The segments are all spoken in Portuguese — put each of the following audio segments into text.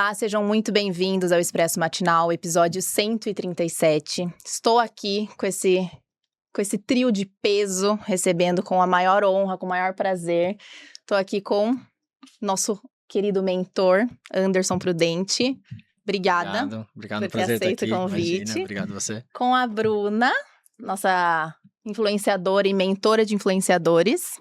Olá, sejam muito bem-vindos ao Expresso Matinal, episódio 137. Estou aqui com esse trio de peso, recebendo com a maior honra, com o maior prazer. Estou aqui com nosso querido mentor, Anderson Prudente. Obrigada. Obrigado, por ter prazer estar aceito aqui. o convite. Imagina, obrigado você. Com a Bruna, nossa influenciadora e mentora de influenciadores.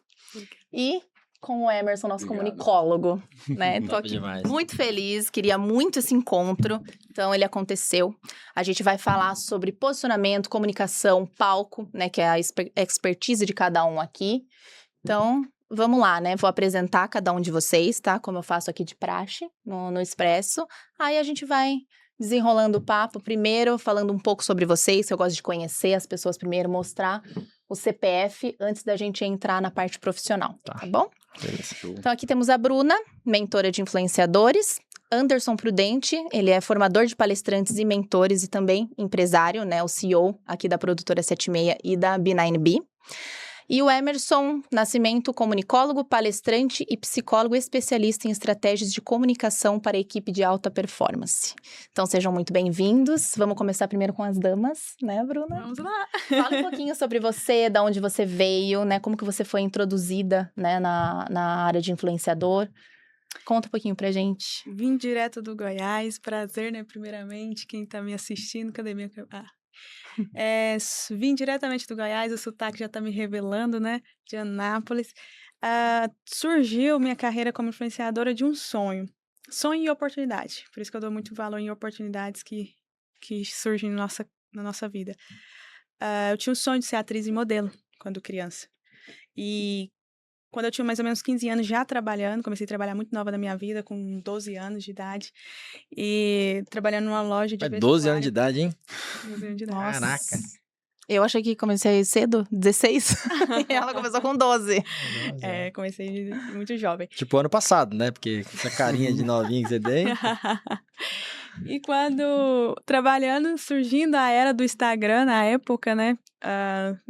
E com o Emerson, nosso comunicólogo, né? Tô aqui muito feliz, queria muito esse encontro, então ele aconteceu. A gente vai falar sobre posicionamento, comunicação, palco, né? Que é a expertise de cada um aqui. Então, vamos lá, né? Vou apresentar cada um de vocês, tá? Como eu faço aqui de praxe no Expresso. Aí a gente vai desenrolando o papo. Primeiro, falando um pouco sobre vocês, que eu gosto de conhecer as pessoas primeiro, mostrar o CPF antes da gente entrar na parte profissional, tá bom? Beleza. Então, aqui temos a Bruna, mentora de influenciadores. Anderson Prudente, ele é formador de palestrantes e mentores e também empresário, né? O CEO aqui da Produtora 76 e da B9B. E o Emerson Nascimento, comunicólogo, palestrante e psicólogo especialista em estratégias de comunicação para a equipe de alta performance. Então, sejam muito bem-vindos. Vamos começar primeiro com as damas, né, Bruna? Vamos lá! Fala um pouquinho sobre você, de onde você veio, né? Como que você foi introduzida, né, na área de influenciador. Conta um pouquinho pra gente. Vim direto do Goiás, prazer, né, primeiramente, quem tá me assistindo, cadê minha... Vim diretamente do Goiás, o sotaque já tá me revelando, né, de Anápolis. Surgiu minha carreira como influenciadora de um sonho e oportunidade, por isso que eu dou muito valor em oportunidades que surgem na nossa vida. Eu tinha um sonho de ser atriz e modelo quando criança, e quando eu tinha mais ou menos 15 anos já trabalhando, comecei a trabalhar muito nova na minha vida, com 12 anos de idade, e trabalhando numa loja de vestuário. 12 anos de idade, hein? 12 anos de idade. Nossa. Caraca. Eu achei que comecei cedo, 16. E ela começou com 12. Comecei muito jovem. Tipo ano passado, né? Porque essa carinha de novinha que você tem. E quando trabalhando, surgindo a era do Instagram na época, né?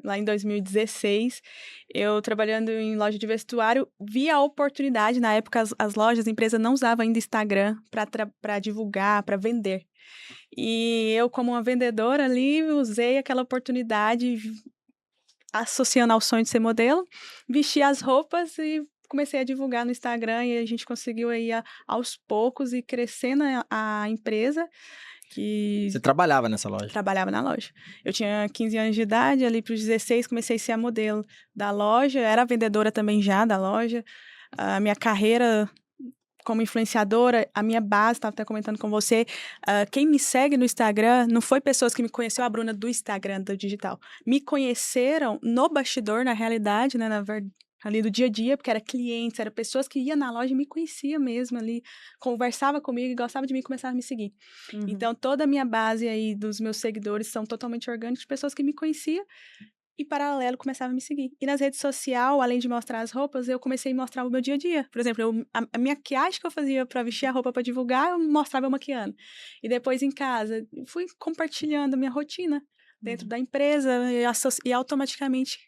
Lá em 2016, eu trabalhando em loja de vestuário, vi a oportunidade. Na época, as lojas, a empresa não usava ainda Instagram para divulgar, para vender. E eu, como uma vendedora ali, usei aquela oportunidade, associando ao sonho de ser modelo, vesti as roupas e comecei a divulgar no Instagram, e a gente conseguiu aí aos poucos ir crescendo a empresa. Você trabalhava nessa loja? Trabalhava na loja. Eu tinha 15 anos de idade, ali para os 16 comecei a ser a modelo da loja, era vendedora também já da loja. A minha carreira como influenciadora, a minha base, estava até comentando com você, quem me segue no Instagram não foi pessoas que me conheceram, a Bruna do Instagram, do digital. Me conheceram no bastidor, na realidade, né, ali do dia a dia, porque era clientes, era pessoas que iam na loja e me conheciam mesmo ali, conversava comigo e gostava de mim e começava a me seguir. Uhum. Então, toda a minha base aí dos meus seguidores são totalmente orgânicos, de pessoas que me conheciam e, paralelo, começava a me seguir. E nas redes sociais, além de mostrar as roupas, eu comecei a mostrar o meu dia a dia. Por exemplo, a maquiagem que eu fazia para vestir a roupa para divulgar, eu mostrava eu maquiando. E depois em casa, fui compartilhando a minha rotina dentro da empresa e automaticamente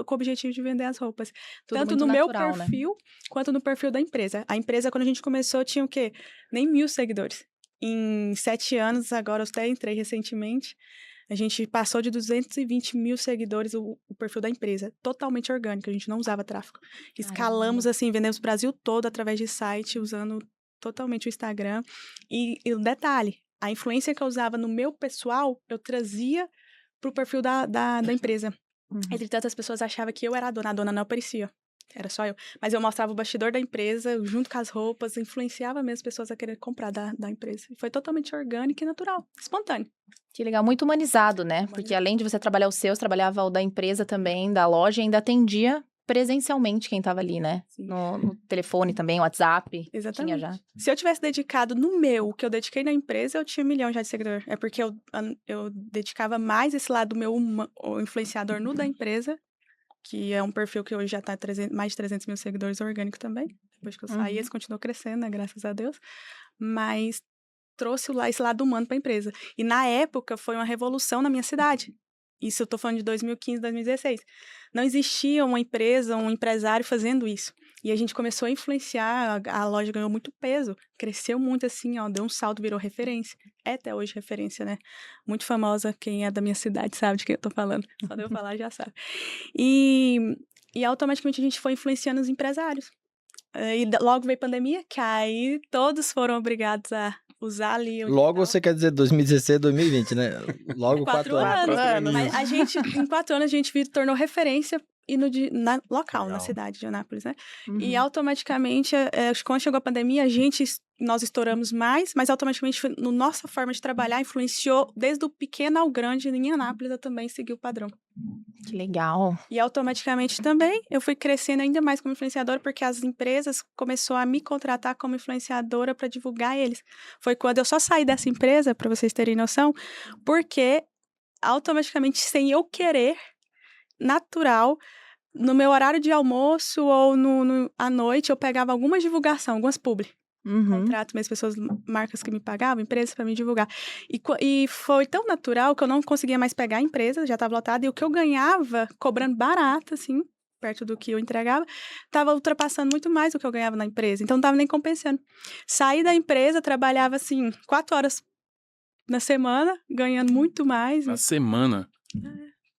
com o objetivo de vender as roupas. Tudo tanto muito no natural, meu perfil, quanto no perfil da empresa. A empresa, quando a gente começou, tinha o quê? Nem 1.000 seguidores. Em 7 anos, agora eu até entrei recentemente, a gente passou de 220 mil seguidores o perfil da empresa, totalmente orgânico, a gente não usava tráfego. Escalamos assim, vendemos o Brasil todo através de site, usando totalmente o Instagram. E o detalhe, a influência que eu usava no meu pessoal, eu trazia para o perfil da empresa. Entretanto, as pessoas achavam que eu era a dona não aparecia. Era só eu. Mas eu mostrava o bastidor da empresa, junto com as roupas, influenciava mesmo as pessoas a querer comprar da empresa. E foi totalmente orgânico e natural, espontâneo. Que legal, muito humanizado, né? Porque além de você trabalhar o seu, você trabalhava o da empresa também, da loja, e ainda atendia presencialmente quem estava ali, né? No telefone também, WhatsApp. Exatamente. Tinha já. Se eu tivesse dedicado no meu, o que eu dediquei na empresa, eu tinha 1 milhão já de seguidor. É porque eu dedicava mais esse lado meu o influenciador no da empresa, que é um perfil que hoje já está mais de 300 mil seguidores orgânicos também. Depois que eu saí, esse continuou crescendo, né? Graças a Deus. Mas trouxe esse lado humano para a empresa. E na época foi uma revolução na minha cidade. Isso eu tô falando de 2015, 2016. Não existia uma empresa, um empresário fazendo isso. E a gente começou a influenciar, a loja ganhou muito peso, cresceu muito assim, ó, deu um salto, virou referência. É até hoje referência, né? Muito famosa, quem é da minha cidade sabe de quem eu tô falando. Só de eu falar já sabe. E automaticamente a gente foi influenciando os empresários. E logo veio a pandemia, que aí todos foram obrigados a usar ali o Logo digital. você quer dizer 2016, 2020, né? Logo 4 anos. 4 anos. Mas a gente, em 4 anos, a gente tornou referência e na local, Legal. na cidade de Anápolis, né? Uhum. E automaticamente, quando chegou a pandemia, nós estouramos mais, mas automaticamente, nossa forma de trabalhar influenciou desde o pequeno ao grande em Anápolis, eu também segui o padrão. Que legal. E automaticamente também eu fui crescendo ainda mais como influenciadora, porque as empresas começaram a me contratar como influenciadora para divulgar eles. Foi quando eu só saí dessa empresa, para vocês terem noção, porque automaticamente, sem eu querer, natural, no meu horário de almoço ou à noite, eu pegava alguma divulgação, algumas publi. Contrato mesmo, pessoas, marcas que me pagavam, empresas para me divulgar. E foi tão natural que eu não conseguia mais pegar a empresa, já estava lotada, e o que eu ganhava, cobrando barato, assim, perto do que eu entregava, estava ultrapassando muito mais do que eu ganhava na empresa, então não estava nem compensando. Saí da empresa, trabalhava, assim, 4 horas na semana, ganhando muito mais. Na semana?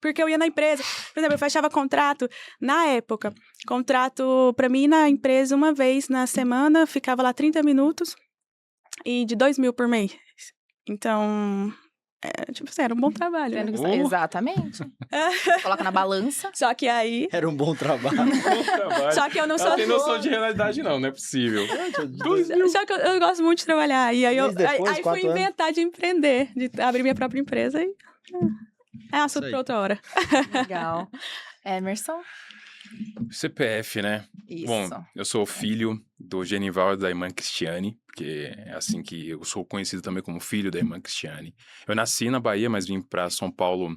Porque eu ia na empresa. Por exemplo, eu fechava contrato, na época, contrato pra mim na empresa uma vez na semana, ficava lá 30 minutos e de 2.000 por mês. Então, tipo assim, era um bom trabalho. Né? Exatamente. Coloca na balança. Só que aí... Era um bom trabalho. Só que eu não sou... Ela tem noção de realidade não é possível. Só que eu gosto muito de trabalhar. E aí eu depois, fui inventar de empreender, de abrir minha própria empresa e... É assunto para outra hora. Legal. Emerson? CPF, né? Isso. Bom, eu sou filho do Genival e da irmã Cristiane, porque é assim que eu sou conhecido também como filho da irmã Cristiane. Eu nasci na Bahia, mas vim para São Paulo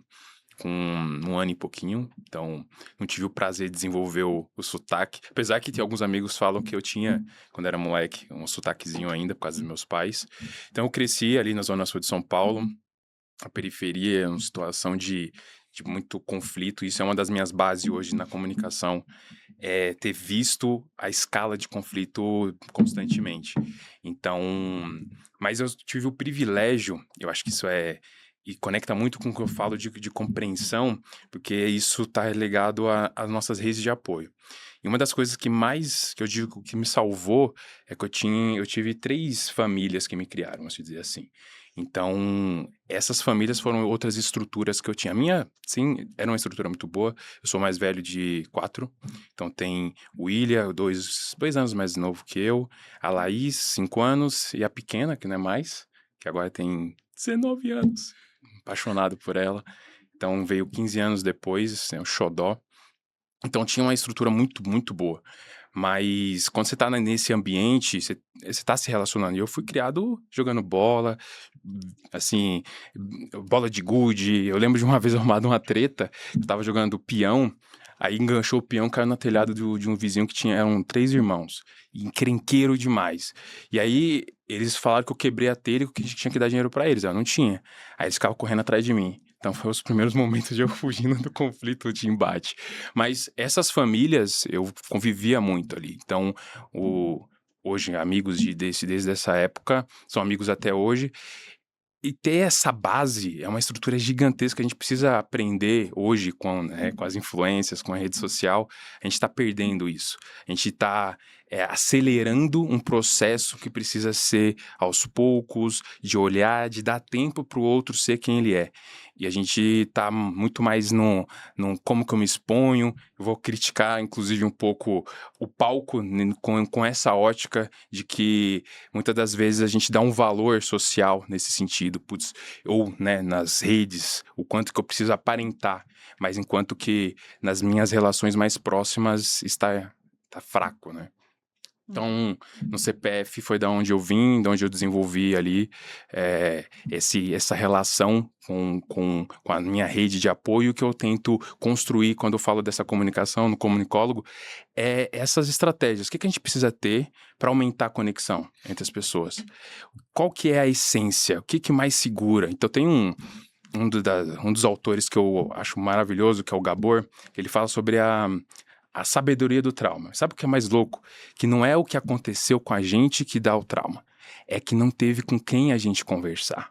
com 1 ano e pouquinho, então não tive o prazer de desenvolver o sotaque, apesar que tem alguns amigos falam que eu tinha, quando era moleque, um sotaquezinho ainda por causa dos meus pais. Então eu cresci ali na zona sul de São Paulo, a periferia é uma situação de muito conflito, isso é uma das minhas bases hoje na comunicação, é ter visto a escala de conflito constantemente. Então, mas eu tive o privilégio, eu acho que isso e conecta muito com o que eu falo de compreensão, porque isso está ligado às nossas redes de apoio. E uma das coisas que eu digo que me salvou é que eu tive 3 famílias que me criaram, vamos dizer assim. Então, essas famílias foram outras estruturas que eu tinha. A minha, sim, era uma estrutura muito boa. Eu sou mais velho de 4. Então, tem o William, 2 anos mais novo que eu. A Laís, 5 anos. E a pequena, que não é mais, que agora tem 19 anos. Apaixonado por ela. Então, veio 15 anos depois, o Xodó. Então, tinha uma estrutura muito, muito boa. Mas quando você tá nesse ambiente, você tá se relacionando. E eu fui criado jogando bola, assim, bola de gude. Eu lembro de uma vez arrumado uma treta, eu tava jogando peão, aí enganchou o peão, caiu no telhado de um vizinho que eram 3 irmãos. Encrenqueiro demais. E aí eles falaram que eu quebrei a telha e que tinha que dar dinheiro pra eles. Eu não tinha. Aí eles ficavam correndo atrás de mim. Então, foram os primeiros momentos de eu fugindo do conflito, de embate. Mas essas famílias, eu convivia muito ali. Então, hoje, amigos desde essa época, são amigos até hoje. E ter essa base é uma estrutura gigantesca que a gente precisa aprender hoje com as influências, com a rede social. A gente está perdendo isso. A gente está acelerando um processo que precisa ser aos poucos, de olhar, de dar tempo para o outro ser quem ele é. E a gente está muito mais no como que eu me exponho. Eu vou criticar, inclusive, um pouco o palco com essa ótica de que muitas das vezes a gente dá um valor social nesse sentido. Ou nas redes, o quanto que eu preciso aparentar. Mas enquanto que nas minhas relações mais próximas está fraco, né? Então, no CPF foi da onde eu vim, da onde eu desenvolvi ali essa relação com a minha rede de apoio que eu tento construir quando eu falo dessa comunicação no comunicólogo, essas estratégias. O que a gente precisa ter para aumentar a conexão entre as pessoas? Qual que é a essência? O que mais segura? Então, tem um um dos autores que eu acho maravilhoso, que é o Gabor, ele fala sobre a sabedoria do trauma. Sabe o que é mais louco? Que não é o que aconteceu com a gente que dá o trauma. É que não teve com quem a gente conversar.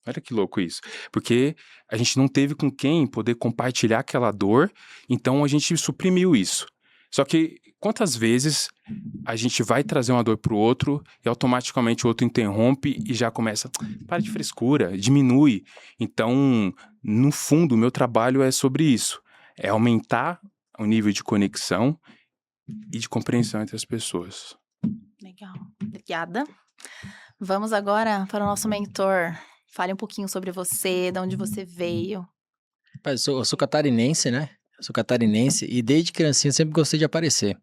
Olha que louco isso. Porque a gente não teve com quem poder compartilhar aquela dor, então a gente suprimiu isso. Só que quantas vezes a gente vai trazer uma dor pro outro e automaticamente o outro interrompe e já começa, para de frescura, diminui. Então, no fundo, o meu trabalho é sobre isso. É aumentar o nível de conexão e de compreensão entre as pessoas. Legal. Obrigada. Vamos agora para o nosso mentor. Fale um pouquinho sobre você, de onde você veio. Eu sou catarinense, né? Eu sou catarinense e desde criancinha sempre gostei de aparecer.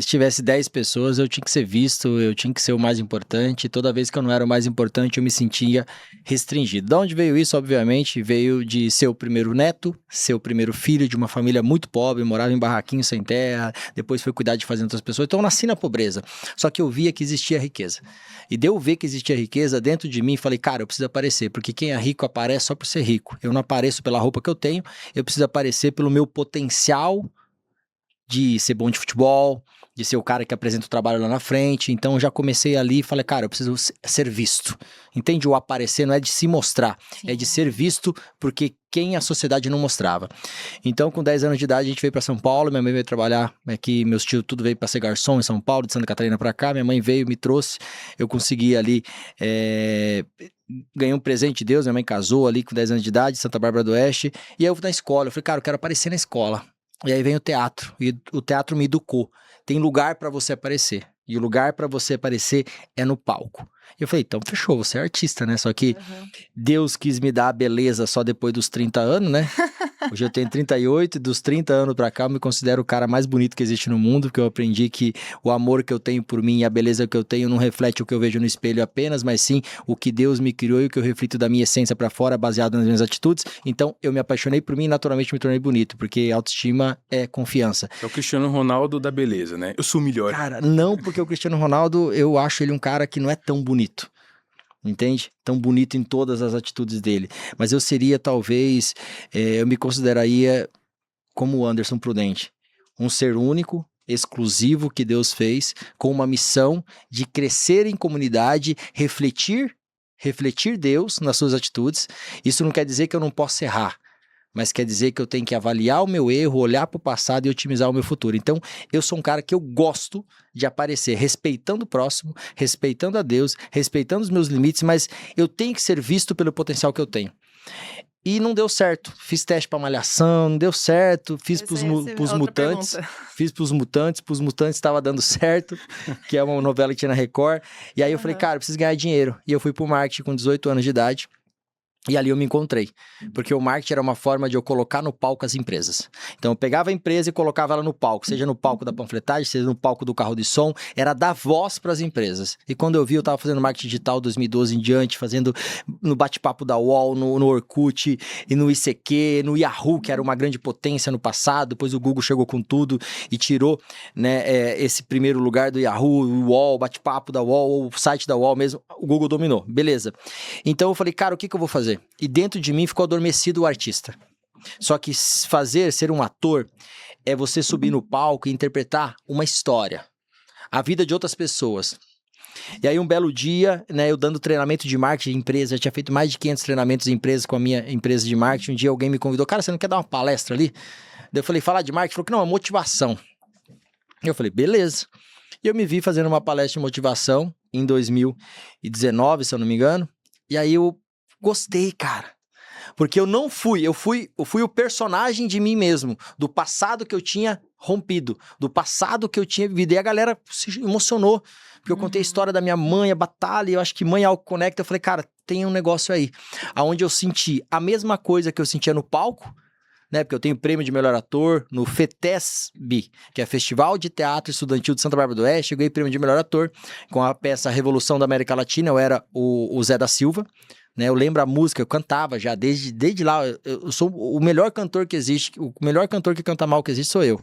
Se tivesse 10 pessoas, eu tinha que ser visto, eu tinha que ser o mais importante. Toda vez que eu não era o mais importante, eu me sentia restringido. De onde veio isso? Obviamente, veio de ser o primeiro neto, ser o primeiro filho de uma família muito pobre, morava em barraquinho sem terra, depois foi cuidar de fazer outras pessoas. Então, eu nasci na pobreza. Só que eu via que existia riqueza. E de eu ver que existia riqueza dentro de mim, falei, cara, eu preciso aparecer, porque quem é rico aparece só por ser rico. Eu não apareço pela roupa que eu tenho, eu preciso aparecer pelo meu potencial de ser bom de futebol, de ser o cara que apresenta o trabalho lá na frente. Então, eu já comecei ali e falei, cara, eu preciso ser visto. Entende? O aparecer não é de se mostrar, é de ser visto porque quem a sociedade não mostrava. Então, com 10 anos de idade, a gente veio para São Paulo, minha mãe veio trabalhar aqui, meus tios tudo veio para ser garçom em São Paulo, de Santa Catarina para cá, minha mãe veio, me trouxe, eu consegui ali, ganhei um presente de Deus, minha mãe casou ali com 10 anos de idade, Santa Bárbara do Oeste, e aí eu fui na escola, eu falei, cara, eu quero aparecer na escola. E aí vem o teatro, e o teatro me educou. Tem lugar pra você aparecer, e o lugar pra você aparecer é no palco. E eu falei, então fechou, você é artista, né? Só que Deus quis me dar a beleza só depois dos 30 anos, né? Hoje eu tenho 38 e dos 30 anos pra cá eu me considero o cara mais bonito que existe no mundo, porque eu aprendi que o amor que eu tenho por mim e a beleza que eu tenho não reflete o que eu vejo no espelho apenas, mas sim o que Deus me criou e o que eu reflito da minha essência pra fora, baseado nas minhas atitudes. Então eu me apaixonei por mim e naturalmente me tornei bonito, porque autoestima é confiança. É o Cristiano Ronaldo da beleza, né? Eu sou o melhor. Cara, não, porque o Cristiano Ronaldo, eu acho ele um cara que não é tão bonito. Entende? Tão bonito em todas as atitudes dele. Mas eu seria, talvez, eu me consideraria como o Anderson Prudente. Um ser único, exclusivo que Deus fez, com uma missão de crescer em comunidade, refletir Deus nas suas atitudes. Isso não quer dizer que eu não possa errar, mas quer dizer que eu tenho que avaliar o meu erro, olhar para o passado e otimizar o meu futuro. Então, eu sou um cara que eu gosto de aparecer respeitando o próximo, respeitando a Deus, respeitando os meus limites, mas eu tenho que ser visto pelo potencial que eu tenho. E não deu certo. Fiz teste para Malhação, não deu certo. Fiz pros Mutantes. Fiz pros Mutantes estava dando certo, que é uma novela que tinha na Record. E aí eu falei, cara, eu preciso ganhar dinheiro. E eu fui pro marketing com 18 anos de idade. E ali eu me encontrei, porque o marketing era uma forma de eu colocar no palco as empresas. Então eu pegava a empresa e colocava ela no palco, seja no palco da panfletagem, seja no palco do carro de som, era dar voz para as empresas. E quando eu vi, eu estava fazendo marketing digital 2012 em diante, fazendo no bate-papo da UOL, no Orkut, e no ICQ, no Yahoo, que era uma grande potência no passado, depois o Google chegou com tudo e tirou, né, esse primeiro lugar do Yahoo, o UOL, bate-papo da UOL, o site da UOL mesmo, o Google dominou, beleza. Então eu falei, cara, o que eu vou fazer? E dentro de mim ficou adormecido o artista. Só que ser um ator é você subir no palco e interpretar uma história, a vida de outras pessoas. E aí um belo dia, né, eu dando treinamento de marketing de empresa, eu tinha feito mais de 500 treinamentos em empresas com a minha empresa de marketing. Um dia alguém me convidou, cara, você não quer dar uma palestra ali? Daí eu falei, falar de marketing? Ele falou que não, é motivação. Eu falei, beleza. E eu me vi fazendo uma palestra de motivação em 2019, se eu não me engano. E aí eu gostei, cara. Porque eu fui o personagem de mim mesmo, do passado que eu tinha rompido, do passado que eu tinha vivido. E a galera se emocionou, porque eu contei a história da minha mãe, a batalha, e eu acho que mãe algo conecta. Eu falei, cara, tem um negócio aí, aonde eu senti a mesma coisa que eu sentia no palco, né? Porque eu tenho prêmio de melhor ator no FETESB, que é Festival de Teatro Estudantil de Santa Bárbara do Oeste. Eu ganhei prêmio de melhor ator com a peça Revolução da América Latina. Eu era o Zé da Silva, né? Eu lembro a música, eu cantava já, desde lá, eu sou o melhor cantor que existe, o melhor cantor que canta mal que existe sou eu.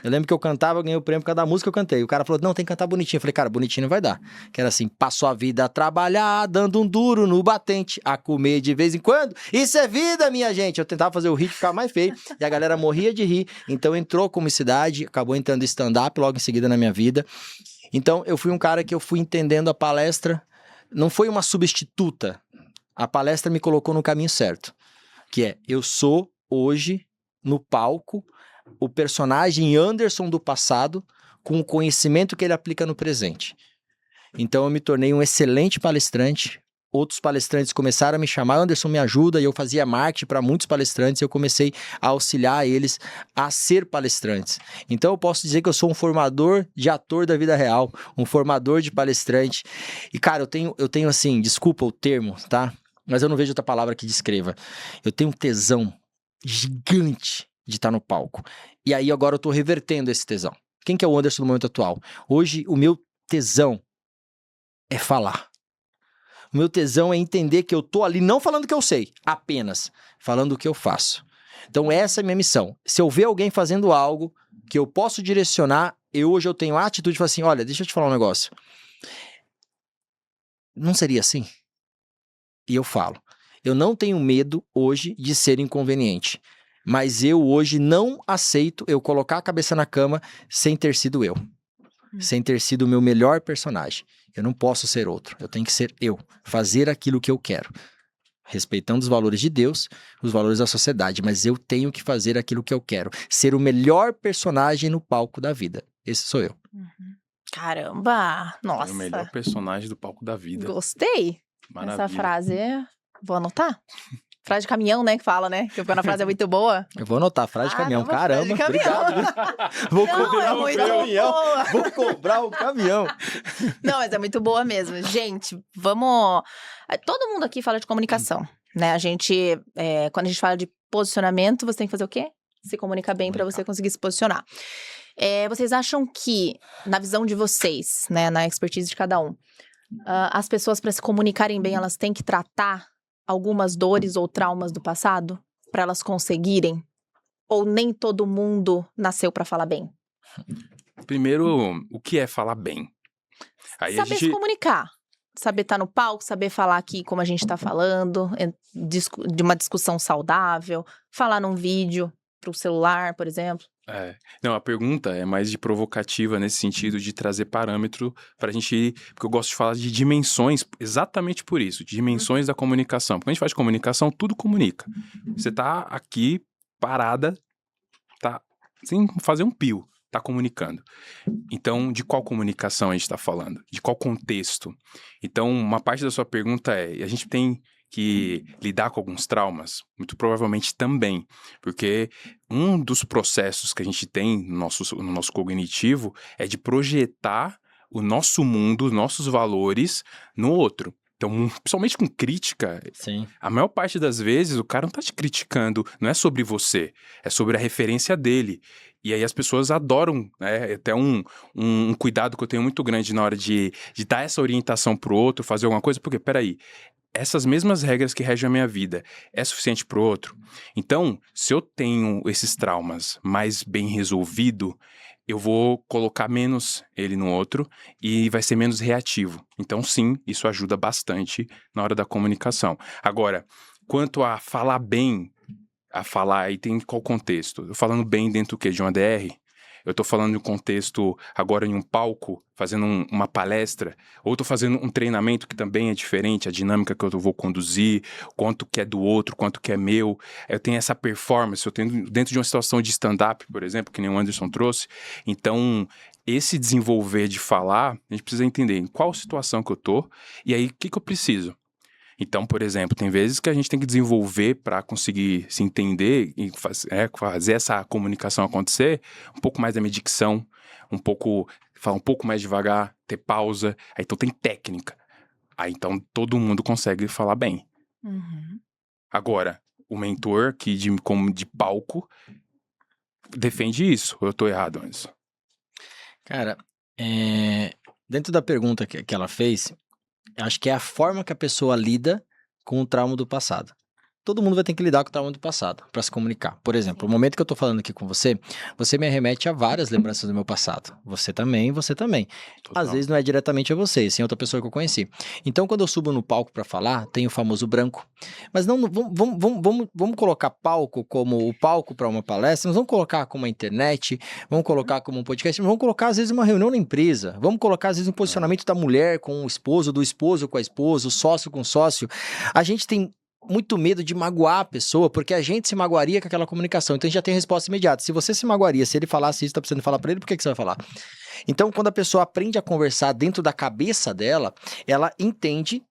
Eu lembro que eu cantava, ganhei o prêmio por causa da música que eu cantei. O cara falou, não, tem que cantar bonitinho. Eu falei, cara, bonitinho não vai dar. Que era assim, passou a vida a trabalhar, dando um duro no batente, a comer de vez em quando. Isso é vida, minha gente. Eu tentava fazer o hit ficar mais feio, e a galera morria de rir. Então entrou comicidade, acabou entrando stand-up logo em seguida na minha vida. Então eu fui um cara que eu fui entendendo a palestra, não foi uma substituta. A palestra me colocou no caminho certo, que é, eu sou hoje, no palco, o personagem Anderson do passado, com o conhecimento que ele aplica no presente. Então eu me tornei um excelente palestrante, outros palestrantes começaram a me chamar, Anderson me ajuda, e eu fazia marketing para muitos palestrantes, e eu comecei a auxiliar eles a ser palestrantes. Então eu posso dizer que eu sou um formador de ator da vida real, um formador de palestrante. E cara, eu tenho assim, desculpa o termo, tá? Mas eu não vejo outra palavra que descreva. Eu tenho um tesão gigante de estar no palco. E aí agora eu tô revertendo esse tesão. Quem que é o Anderson no momento atual? Hoje o meu tesão é falar. O meu tesão é entender que eu tô ali não falando o que eu sei, apenas falando o que eu faço. Então essa é a minha missão. Se eu ver alguém fazendo algo que eu posso direcionar, hoje eu tenho a atitude de falar assim, olha, deixa eu te falar um negócio. Não seria assim? E eu falo, eu não tenho medo hoje de ser inconveniente, mas eu hoje não aceito eu colocar a cabeça na cama sem ter sido eu, sem ter sido o meu melhor personagem. Eu não posso ser outro, eu tenho que ser eu, fazer aquilo que eu quero, respeitando os valores de Deus, os valores da sociedade, mas eu tenho que fazer aquilo que eu quero, ser o melhor personagem no palco da vida. Esse sou eu. Caramba! Nossa! É o melhor personagem do palco da vida. Gostei! Maravilha. Essa frase, vou anotar. Frase de caminhão, né, que fala, né? Que quando a frase é muito boa. Eu vou anotar, frase de caminhão. Caramba, Caramba, frase de caminhão. obrigado. Vou Não, cobrar é um muito caminhão. boa. Vou cobrar um caminhão. Não, mas é muito boa mesmo. Gente, vamos... Todo mundo aqui fala de comunicação, né? A gente, quando a gente fala de posicionamento, você tem que fazer o quê? Se comunicar bem para você conseguir se posicionar. Vocês acham que, na visão de vocês, né, na expertise de cada um, as pessoas, para se comunicarem bem, elas têm que tratar algumas dores ou traumas do passado para elas conseguirem? Ou nem todo mundo nasceu para falar bem? Primeiro, o que é falar bem? Aí Saber se comunicar. Saber estar no palco, saber falar aqui como a gente está falando, de uma discussão saudável, falar num vídeo para o celular, por exemplo. Não, a pergunta é mais de provocativa nesse sentido de trazer parâmetro para a gente ir, porque eu gosto de falar de dimensões, exatamente por isso, dimensões da comunicação. Porque quando a gente faz comunicação, tudo comunica. Você tá aqui parada, tá sem fazer um pio, tá comunicando. Então, de qual comunicação a gente está falando? De qual contexto? Então, uma parte da sua pergunta a gente tem que lidar com alguns traumas? Muito provavelmente também, porque um dos processos que a gente tem no nosso cognitivo é de projetar o nosso mundo, os nossos valores no outro. Então, principalmente com crítica, Sim. A maior parte das vezes o cara não tá te criticando, não é sobre você, é sobre a referência dele. E aí as pessoas adoram, né? Até um cuidado que eu tenho muito grande na hora de dar essa orientação pro outro, fazer alguma coisa, porque, peraí, essas mesmas regras que regem a minha vida é suficiente pro outro? Então, se eu tenho esses traumas mais bem resolvido, eu vou colocar menos ele no outro e vai ser menos reativo. Então, sim, isso ajuda bastante na hora da comunicação. Agora, quanto a falar bem, aí tem qual contexto? Eu falando bem dentro do quê? De uma DR? Eu tô falando de um contexto agora em um palco, fazendo uma palestra, ou tô fazendo um treinamento que também é diferente, a dinâmica que eu vou conduzir, quanto que é do outro, quanto que é meu. Eu tenho essa performance, eu tenho dentro de uma situação de stand-up, por exemplo, que nem o Anderson trouxe. Então, esse desenvolver de falar, a gente precisa entender em qual situação que eu tô, e aí o que eu preciso. Então, por exemplo, tem vezes que a gente tem que desenvolver para conseguir se entender e fazer essa comunicação acontecer, um pouco mais da minha dicção, falar um pouco mais devagar, ter pausa. Aí, então tem técnica. Aí então todo mundo consegue falar bem. Uhum. Agora, o mentor que como de palco defende isso. Ou eu tô errado, Anderson? Cara, dentro da pergunta que ela fez, acho que é a forma que a pessoa lida com o trauma do passado. Todo mundo vai ter que lidar com o trauma do passado para se comunicar. Por exemplo, o momento que eu tô falando aqui com você, você me arremete a várias lembranças do meu passado. Você também. Total. Às vezes não é diretamente a você, sim outra pessoa que eu conheci. Então, quando eu subo no palco para falar, tem o famoso branco. Mas não vamos colocar palco como o palco para uma palestra, nós vamos colocar como a internet, vamos colocar como um podcast, vamos colocar às vezes uma reunião na empresa, vamos colocar às vezes um posicionamento da mulher com o esposo, do esposo com a esposa, o sócio com o sócio. A gente tem muito medo de magoar a pessoa, porque a gente se magoaria com aquela comunicação. Então a gente já tem a resposta imediata. Se você se magoaria, se ele falasse isso, tá precisando falar pra ele, por que você vai falar? Então, quando a pessoa aprende a conversar dentro da cabeça dela, ela entende,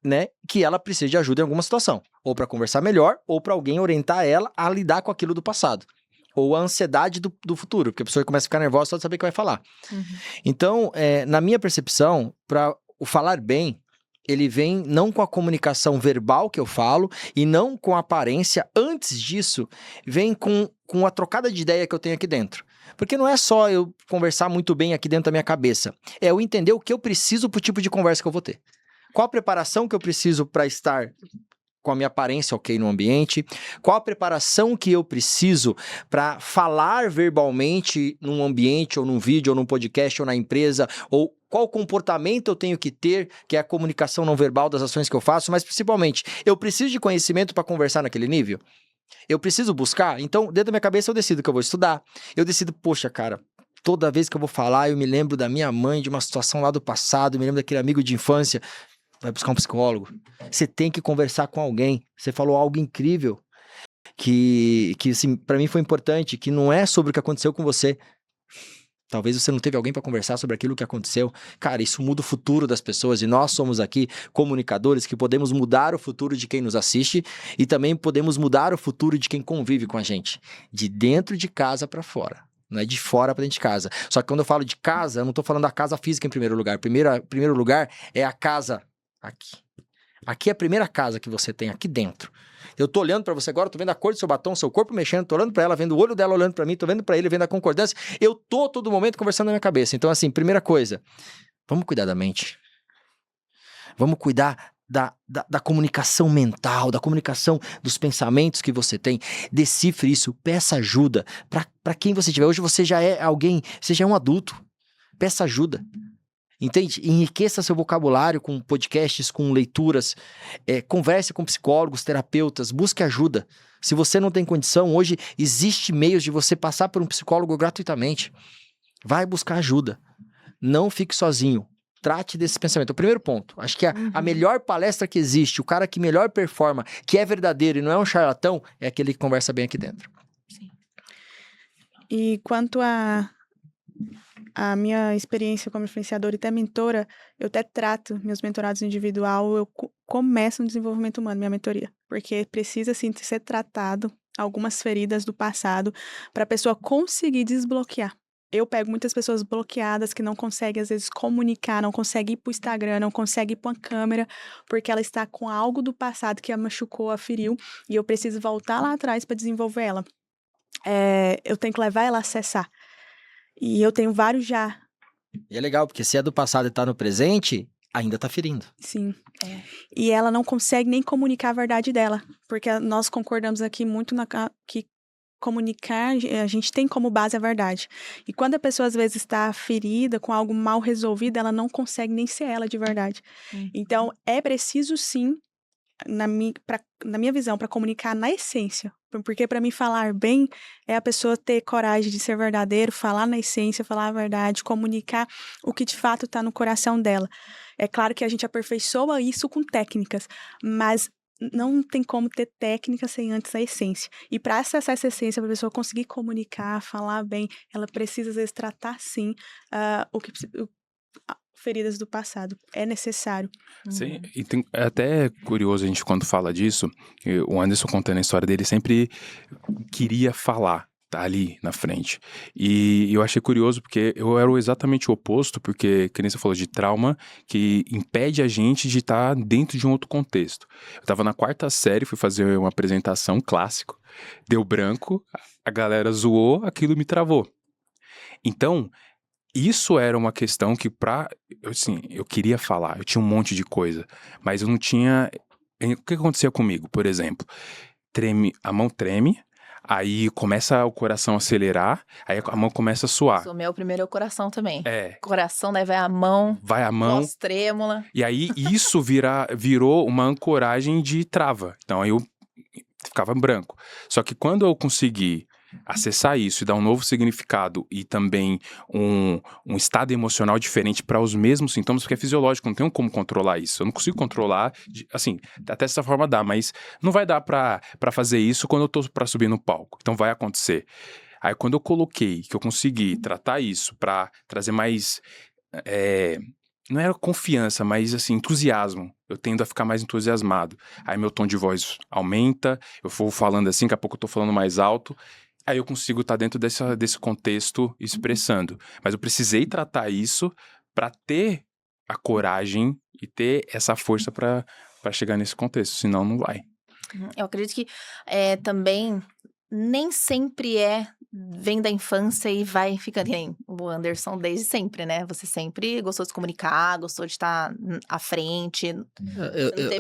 né, que ela precisa de ajuda em alguma situação. Ou para conversar melhor, ou para alguém orientar ela a lidar com aquilo do passado. Ou a ansiedade do futuro, porque a pessoa começa a ficar nervosa só de saber o que vai falar. Então, na minha percepção, para o falar bem, ele vem não com a comunicação verbal que eu falo e não com a aparência. Antes disso, vem com a trocada de ideia que eu tenho aqui dentro. Porque não é só eu conversar muito bem aqui dentro da minha cabeça. É eu entender o que eu preciso pro tipo de conversa que eu vou ter. Qual a preparação que eu preciso para estar com a minha aparência ok no ambiente? Qual a preparação que eu preciso para falar verbalmente num ambiente, ou num vídeo, ou num podcast, ou na empresa, ou qual comportamento eu tenho que ter, que é a comunicação não verbal das ações que eu faço, mas principalmente, eu preciso de conhecimento para conversar naquele nível? Eu preciso buscar? Então, dentro da minha cabeça eu decido que eu vou estudar. Eu decido, poxa, cara, toda vez que eu vou falar, eu me lembro da minha mãe, de uma situação lá do passado, eu me lembro daquele amigo de infância. Vai buscar um psicólogo. Você tem que conversar com alguém. Você falou algo incrível que assim, para mim foi importante, que não é sobre o que aconteceu com você. Talvez você não teve alguém para conversar sobre aquilo que aconteceu. Cara, isso muda o futuro das pessoas e nós somos aqui comunicadores que podemos mudar o futuro de quem nos assiste e também podemos mudar o futuro de quem convive com a gente. De dentro de casa para fora. Não é de fora para dentro de casa. Só que quando eu falo de casa, eu não tô falando da casa física em primeiro lugar. Primeiro lugar é a casa aqui. Aqui é a primeira casa que você tem, aqui dentro. Eu tô olhando pra você agora, tô vendo a cor do seu batom, seu corpo mexendo, tô olhando pra ela, vendo o olho dela olhando pra mim, tô vendo pra ele, vendo a concordância. Eu tô todo momento conversando na minha cabeça. Então, assim, primeira coisa, vamos cuidar da mente. Vamos cuidar da comunicação mental, da comunicação dos pensamentos que você tem. Decifre isso, peça ajuda pra quem você tiver. Hoje você já é alguém, você já é um adulto. Peça ajuda. Entende? Enriqueça seu vocabulário com podcasts, com leituras, converse com psicólogos, terapeutas, busque ajuda. Se você não tem condição, hoje existe meios de você passar por um psicólogo gratuitamente. Vai buscar ajuda. Não fique sozinho. Trate desse pensamento. O primeiro ponto, acho que a melhor palestra que existe, o cara que melhor performa, que é verdadeiro e não é um charlatão, é aquele que conversa bem aqui dentro. Sim. E quanto a minha experiência como influenciadora e até mentora, eu até trato meus mentorados individual, eu começo no desenvolvimento humano, minha mentoria, porque precisa, sim, ser tratado algumas feridas do passado para a pessoa conseguir desbloquear. Eu pego muitas pessoas bloqueadas que não conseguem, às vezes, comunicar, não conseguem ir pro Instagram, não conseguem ir pra uma câmera, porque ela está com algo do passado que a machucou, a feriu, e eu preciso voltar lá atrás para desenvolver ela. Eu tenho que levar ela a acessar. E eu tenho vários já. E é legal, porque se é do passado e tá no presente, ainda tá ferindo. Sim. E ela não consegue nem comunicar a verdade dela. Porque nós concordamos aqui muito que comunicar, a gente tem como base a verdade. E quando a pessoa, às vezes, está ferida, com algo mal resolvido, ela não consegue nem ser ela de verdade. Então, é preciso, sim, na minha visão, para comunicar na essência. Porque para mim falar bem é a pessoa ter coragem de ser verdadeiro, falar na essência, falar a verdade, comunicar o que de fato está no coração dela. É claro que a gente aperfeiçoa isso com técnicas, mas não tem como ter técnica sem antes a essência. E para acessar essa essência, para a pessoa conseguir comunicar, falar bem, ela precisa, às vezes, tratar, sim, feridas do passado. É necessário. Sim, e é até curioso a gente quando fala disso, o Anderson contando a história dele sempre queria falar, tá ali na frente. E eu achei curioso porque eu era exatamente o oposto, porque, que nem você falou, de trauma que impede a gente de estar dentro de um outro contexto. Eu tava na 4ª série, fui fazer uma apresentação clássico, deu branco, a galera zoou, aquilo me travou. Então, isso era uma questão que eu queria falar, eu tinha um monte de coisa, mas eu não tinha O que acontecia comigo, por exemplo? A mão treme, aí começa o coração a acelerar, aí a mão começa a suar. O meu primeiro é o coração também. Coração, daí vai a mão. Voz trêmula. E aí isso virou uma ancoragem de trava. Então aí eu ficava branco. Só que quando eu consegui acessar isso e dar um novo significado e também um estado emocional diferente para os mesmos sintomas, porque é fisiológico, não tenho como controlar isso. Eu não consigo controlar, assim, até dessa forma dá, mas não vai dar para fazer isso quando eu tô para subir no palco. Então vai acontecer. Aí quando eu coloquei, que eu consegui tratar isso para trazer mais, não era confiança, mas assim, entusiasmo. Eu tendo a ficar mais entusiasmado. Aí meu tom de voz aumenta, eu vou falando assim, daqui a pouco eu tô falando mais alto. Aí eu consigo estar dentro desse contexto expressando. Mas eu precisei tratar isso para ter a coragem e ter essa força para chegar nesse contexto, senão não vai. Eu acredito que também nem sempre vem da infância e vai ficando. Nem o Anderson desde sempre, né? Você sempre gostou de se comunicar, gostou de estar à frente.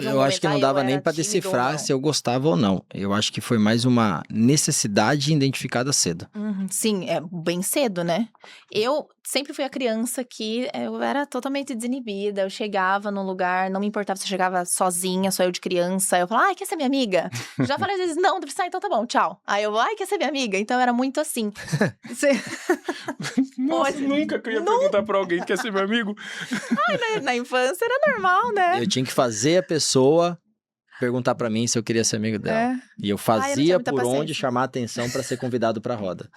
Eu acho que não dava nem para decifrar se eu gostava ou não. Eu acho que foi mais uma necessidade identificada cedo. Sim, bem cedo, né? Eu sempre fui a criança que eu era totalmente desinibida. Eu chegava num lugar, não me importava se eu chegava sozinha, só eu de criança. Eu falava, quer ser minha amiga? Já falei às vezes, não, então tá bom, tchau. Aí eu, quer ser minha amiga? Então era muito assim. Nossa, nunca que eu ia perguntar pra alguém, quer ser meu amigo? Na infância era normal, né? Eu tinha que fazer a pessoa perguntar pra mim se eu queria ser amigo dela. E eu fazia por onde chamar a atenção pra ser convidado pra roda.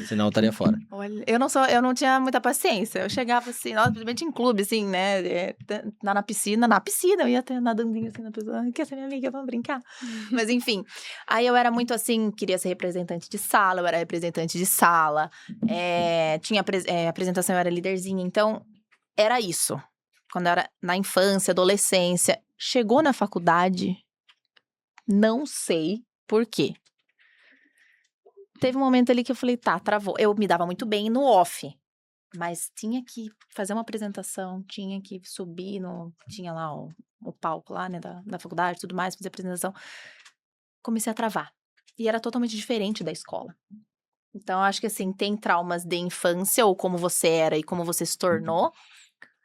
Senão eu estaria fora. Olha, eu não tinha muita paciência. Eu chegava assim, principalmente em clube, assim, né? Na piscina, eu ia até nadandinho assim na pessoa. Quer ser minha amiga? Vamos brincar? Mas enfim. Aí eu era muito assim, queria ser representante de sala, eu era representante de sala. Tinha apresentação, eu era líderzinha. Então, era isso. Quando eu era na infância, adolescência. Chegou na faculdade, não sei por quê. Teve um momento ali que eu falei, travou. Eu me dava muito bem no off, mas tinha que fazer uma apresentação, tinha que subir tinha lá o palco lá, né, da faculdade e tudo mais, fazer apresentação. Comecei a travar. E era totalmente diferente da escola. Então, eu acho que assim, tem traumas de infância, ou como você era e como você se tornou,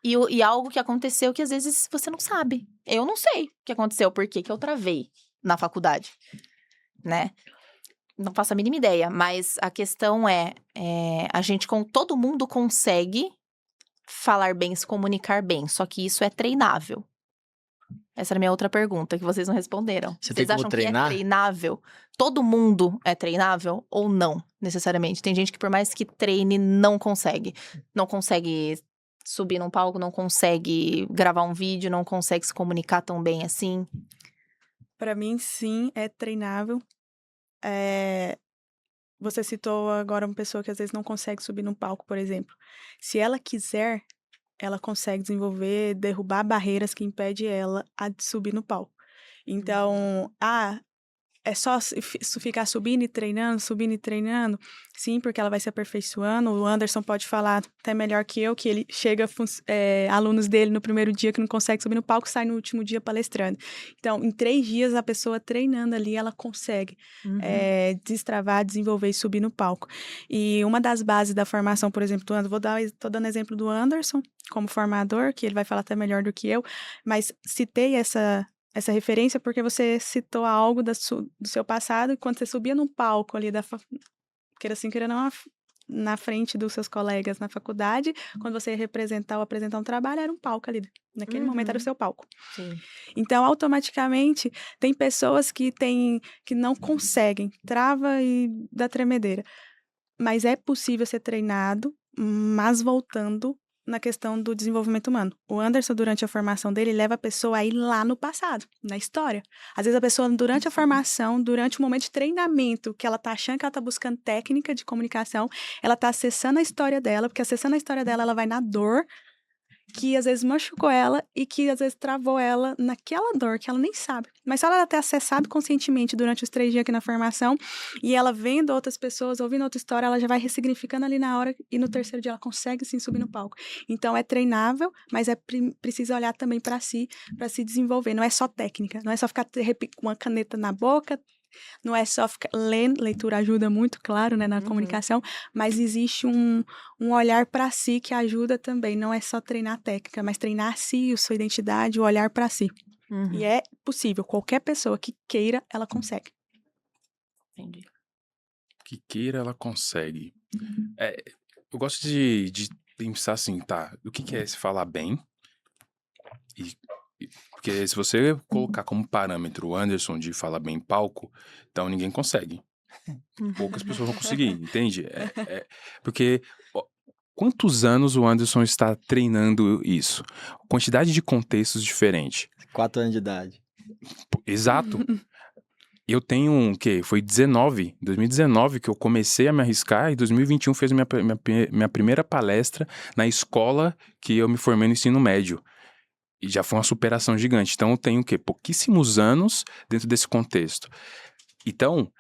e algo que aconteceu que às vezes você não sabe. Eu não sei o que aconteceu, por que eu travei na faculdade, né? Não faço a mínima ideia, mas a questão todo mundo consegue falar bem, se comunicar bem, só que isso é treinável. Essa era a minha outra pergunta, que vocês não responderam. Vocês acham que é treinável? Todo mundo é treinável ou não, necessariamente? Tem gente que por mais que treine, não consegue. Não consegue subir num palco, não consegue gravar um vídeo, não consegue se comunicar tão bem assim. Pra mim, sim, é treinável. Você citou agora uma pessoa que às vezes não consegue subir num palco, por exemplo. Se ela quiser, ela consegue desenvolver, derrubar barreiras que impedem ela a subir no palco. Então, é só ficar subindo e treinando? Sim, porque ela vai se aperfeiçoando. O Anderson pode falar até melhor que eu, que ele chega alunos dele no primeiro dia que não consegue subir no palco, sai no último dia palestrando. Então, em 3 dias, a pessoa treinando ali, ela consegue destravar, desenvolver e subir no palco. E uma das bases da formação, por exemplo, tô dando exemplo do Anderson, como formador, que ele vai falar até melhor do que eu, mas citei essa referência porque você citou algo do seu passado, quando você subia num palco ali na frente dos seus colegas na faculdade, quando você ia representar ou apresentar um trabalho, era um palco ali. Naquele momento era o seu palco. Sim. Então, automaticamente, tem pessoas que não conseguem, trava e dá tremedeira. Mas é possível ser treinado, mas voltando na questão do desenvolvimento humano. O Anderson, durante a formação dele, leva a pessoa a ir lá no passado, na história. Às vezes a pessoa, durante a formação, durante o momento de treinamento, que ela tá achando que ela tá buscando técnica de comunicação, ela tá acessando a história dela, porque acessando a história dela, ela vai na dor, que às vezes machucou ela e que às vezes travou ela naquela dor que ela nem sabe. Mas se ela ter acessado conscientemente durante os 3 dias aqui na formação e ela vendo outras pessoas, ouvindo outra história, ela já vai ressignificando ali na hora e no 3º dia ela consegue sim subir no palco. Então é treinável, mas precisa olhar também para si desenvolver. Não é só técnica, não é só ficar com uma caneta na boca, não é só ficar lendo, leitura ajuda muito, claro, né, na comunicação, mas existe um olhar para si que ajuda também, não é só treinar a técnica, mas treinar si, a sua identidade, o olhar para si. E é possível, qualquer pessoa que queira, ela consegue. Entendi. Que queira, ela consegue. Eu gosto de pensar assim, tá, o que é se falar bem? Porque se você colocar como parâmetro o Anderson de falar bem em palco, então ninguém consegue. Poucas pessoas vão conseguir, entende? Porque quantos anos o Anderson está treinando isso? Quantidade de contextos diferentes. 4 anos de idade. Exato. Eu tenho, foi 2019 que eu comecei a me arriscar e 2021 fez minha primeira palestra na escola que eu me formei no ensino médio. E já foi uma superação gigante. Então, eu tenho pouquíssimos anos dentro desse contexto. Então,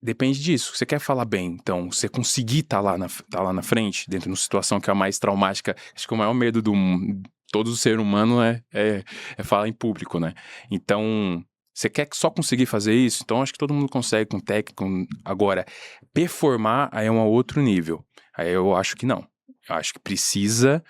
depende disso. Você quer falar bem, então, você conseguir estar lá na frente, dentro de uma situação que é a mais traumática. Acho que o maior medo do todo ser humano é falar em público, né? Então, você quer só conseguir fazer isso? Então, acho que todo mundo consegue com técnica. Agora, performar aí é um outro nível. Aí eu acho que não. Eu acho que precisa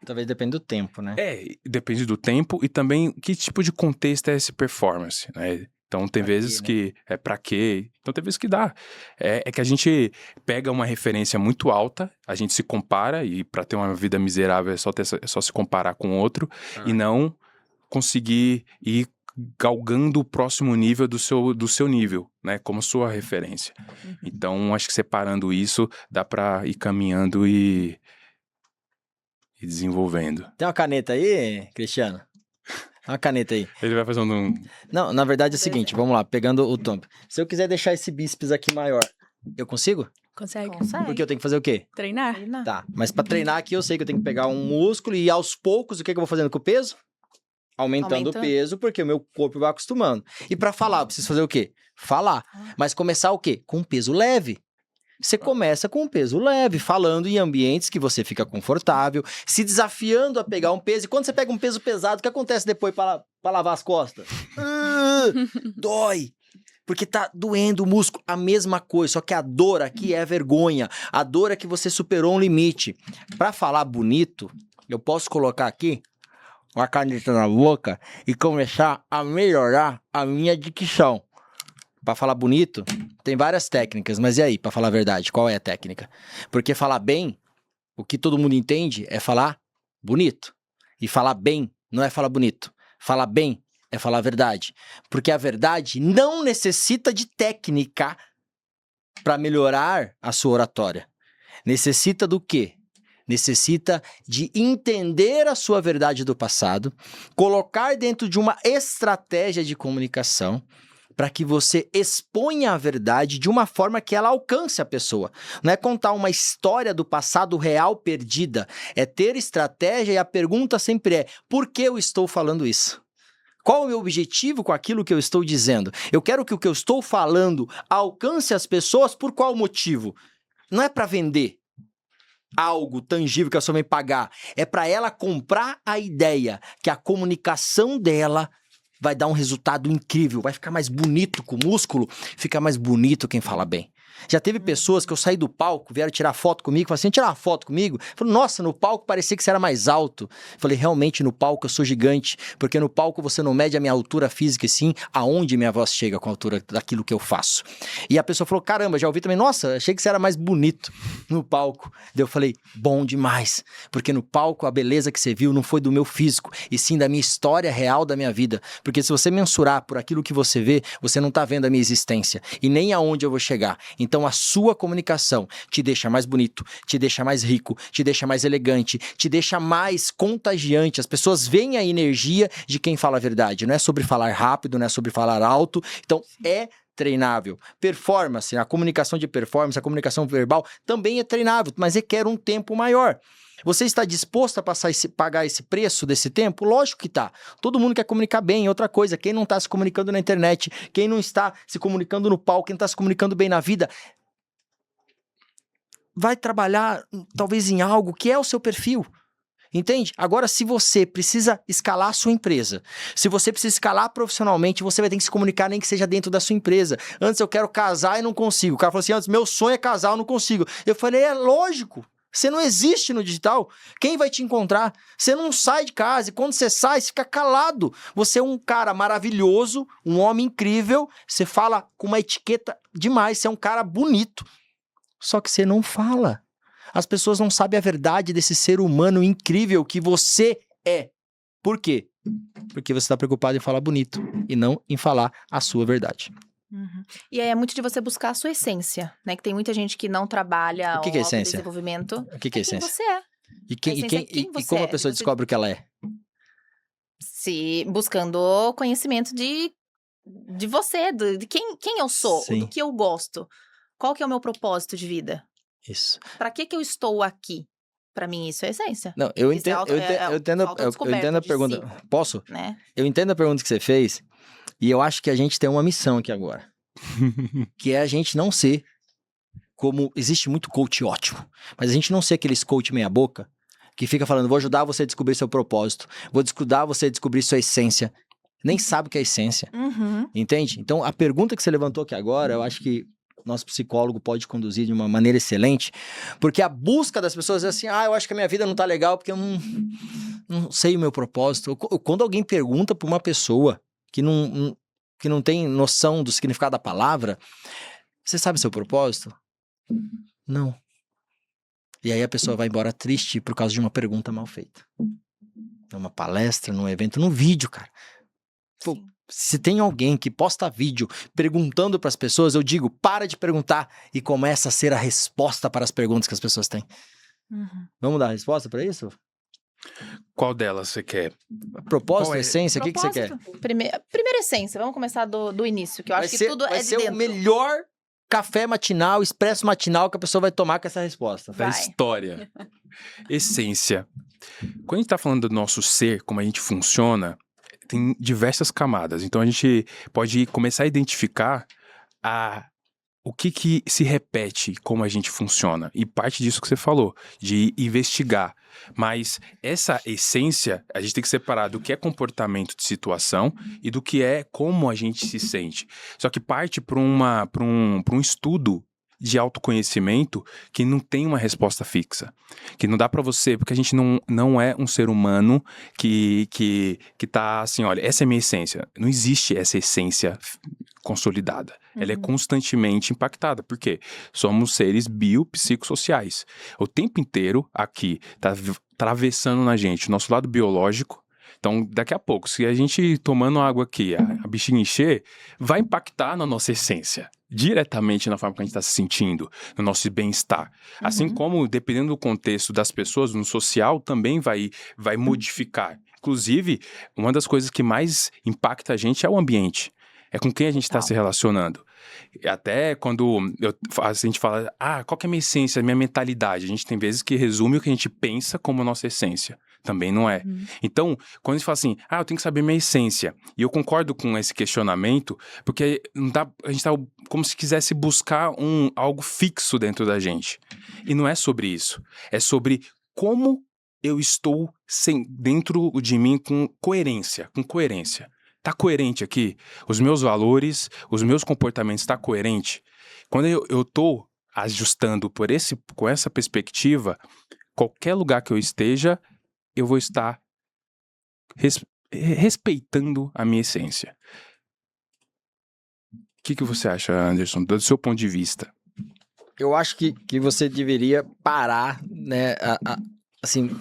Talvez dependa do tempo, né? Depende do tempo e também que tipo de contexto é esse performance, né? Então tem vezes que é pra quê? Então tem vezes que dá. É que a gente pega uma referência muito alta, a gente se compara e pra ter uma vida miserável é só se comparar com outro e não conseguir ir galgando o próximo nível do seu nível, né? Como sua referência. Então acho que separando isso dá pra ir caminhando e desenvolvendo. Tem uma caneta aí, Cristiano? Uma caneta aí. Ele vai fazendo um... Não, na verdade é o seguinte, vamos lá, pegando o tampo. Se eu quiser deixar esse bíceps aqui maior, eu consigo? Consegue. Porque eu tenho que fazer o quê? Treinar. Tá, mas pra treinar aqui eu sei que eu tenho que pegar um músculo e aos poucos, o que eu vou fazendo com o peso? Aumentando o peso, porque o meu corpo vai acostumando. E pra falar, eu preciso fazer o quê? Falar. Mas começar o quê? Com um peso leve. Você começa com um peso leve, falando em ambientes que você fica confortável, se desafiando a pegar um peso. E quando você pega um peso pesado, o que acontece depois para lavar as costas? Dói. Porque tá doendo o músculo. A mesma coisa, só que a dor aqui é a vergonha. A dor é que você superou um limite. Para falar bonito, eu posso colocar aqui uma caneta na boca e começar a melhorar a minha dicção. Para falar bonito, tem várias técnicas, mas e aí, para falar a verdade, qual é a técnica? Porque falar bem, o que todo mundo entende é falar bonito. E falar bem não é falar bonito. Falar bem é falar a verdade. Porque a verdade não necessita de técnica para melhorar a sua oratória. Necessita do quê? Necessita de entender a sua verdade do passado, colocar dentro de uma estratégia de comunicação para que você exponha a verdade de uma forma que ela alcance a pessoa. Não é contar uma história do passado real perdida, é ter estratégia e a pergunta sempre é: por que eu estou falando isso? Qual é o meu objetivo com aquilo que eu estou dizendo? Eu quero que o que eu estou falando alcance as pessoas por qual motivo? Não é para vender algo tangível que a pessoa vem pagar, é para ela comprar a ideia que a comunicação dela vai dar um resultado incrível, vai ficar mais bonito com o músculo, fica mais bonito quem fala bem. Já teve pessoas que eu saí do palco, vieram tirar foto comigo, falaram assim, tirar uma foto comigo? Falei, nossa, no palco parecia que você era mais alto. Falei, realmente, no palco eu sou gigante, porque no palco você não mede a minha altura física, e sim aonde minha voz chega com a altura daquilo que eu faço. E a pessoa falou, caramba, já ouvi também, nossa, achei que você era mais bonito no palco. Daí eu falei, bom demais, porque no palco a beleza que você viu não foi do meu físico, e sim da minha história real da minha vida. Porque se você mensurar por aquilo que você vê, você não tá vendo a minha existência, e nem aonde eu vou chegar. Então a sua comunicação te deixa mais bonito, te deixa mais rico, te deixa mais elegante, te deixa mais contagiante. As pessoas veem a energia de quem fala a verdade. Não é sobre falar rápido, não é sobre falar alto. Então é treinável. Performance, a comunicação de performance, a comunicação verbal também é treinável, mas requer um tempo maior. Você está disposto a pagar esse preço desse tempo? Lógico que tá. Todo mundo quer comunicar bem. Outra coisa, quem não está se comunicando na internet, quem não está se comunicando no palco, quem está se comunicando bem na vida, vai trabalhar talvez em algo que é o seu perfil. Entende? Agora, se você precisa escalar a sua empresa, se você precisa escalar profissionalmente, você vai ter que se comunicar nem que seja dentro da sua empresa. Antes eu quero casar e não consigo. O cara falou assim, antes meu sonho é casar, eu não consigo. Eu falei, é lógico. Você não existe no digital. Quem vai te encontrar? Você não sai de casa. E quando você sai, você fica calado. Você é um cara maravilhoso, um homem incrível. Você fala com uma etiqueta demais. Você é um cara bonito. Só que você não fala. As pessoas não sabem a verdade desse ser humano incrível que você é. Por quê? Porque você está preocupado em falar bonito e não em falar a sua verdade. Uhum. E aí é muito de você buscar a sua essência, né? Que tem muita gente que não trabalha o que é essência? Desenvolvimento. O que é essência? Quem você é. E como a pessoa descobre o que ela é? Se buscando conhecimento de você, de quem eu sou, do que eu gosto. Qual que é o meu propósito de vida? Isso. Pra que eu estou aqui? Pra mim, isso é essência. Não, eu entendo a pergunta. Si, posso? Né? Eu entendo a pergunta que você fez e eu acho que a gente tem uma missão aqui agora. Que é a gente não ser como... Existe muito coach ótimo, mas a gente não ser aqueles coach meia boca que fica falando, vou ajudar você a descobrir seu propósito, vou ajudar você a descobrir sua essência. Nem sabe o que é essência. Uhum. Entende? Então, a pergunta que você levantou aqui agora, eu acho que nosso psicólogo pode conduzir de uma maneira excelente, porque a busca das pessoas é assim, eu acho que a minha vida não tá legal porque eu não sei o meu propósito. Quando alguém pergunta pra uma pessoa que não tem noção do significado da palavra, você sabe seu propósito? Não. E aí a pessoa vai embora triste por causa de uma pergunta mal feita. Numa palestra, num evento, num vídeo, cara. Pô, se tem alguém que posta vídeo perguntando para as pessoas, eu digo, para de perguntar e começa a ser a resposta para as perguntas que as pessoas têm. Uhum. Vamos dar a resposta para isso? Qual delas você quer? Propósito, essência, o que você quer? Primeira essência, vamos começar do início, que eu acho que tudo é de dentro. Vai ser o melhor café matinal, expresso matinal que a pessoa vai tomar com essa resposta. Da história. Essência. Quando a gente tá falando do nosso ser, como a gente funciona, tem diversas camadas. Então, a gente pode começar a identificar o que se repete, como a gente funciona. E parte disso que você falou, de investigar. Mas essa essência, a gente tem que separar do que é comportamento de situação e do que é como a gente se sente. Só que parte para um estudo de autoconhecimento que não tem uma resposta fixa. Que não dá pra você, porque a gente não é um ser humano que tá assim, olha, essa é a minha essência. Não existe essa essência consolidada. Uhum. Ela é constantemente impactada. Por quê? Somos seres biopsicossociais. O tempo inteiro aqui tá atravessando na gente o nosso lado biológico. Então, daqui a pouco, se a gente tomando água aqui, a bexiga encher, vai impactar na nossa essência, diretamente na forma que a gente está se sentindo, no nosso bem-estar. Uhum. Assim como, dependendo do contexto das pessoas, no social, também vai modificar. Inclusive, uma das coisas que mais impacta a gente é o ambiente. É com quem a gente está se relacionando. Até quando a gente fala, qual que é a minha essência, a minha mentalidade? A gente tem vezes que resume o que a gente pensa como nossa essência. Também não é. Então, quando a gente fala assim, eu tenho que saber minha essência. E eu concordo com esse questionamento, porque não dá, a gente tá como se quisesse buscar algo fixo dentro da gente. E não é sobre isso. É sobre como eu estou dentro de mim com coerência. Tá coerente aqui? Os meus valores, os meus comportamentos, tá coerente? Quando eu tô ajustando com essa perspectiva, qualquer lugar que eu esteja, eu vou estar respeitando a minha essência. O que você acha, Anderson, do seu ponto de vista? Eu acho que você deveria parar, né? Assim,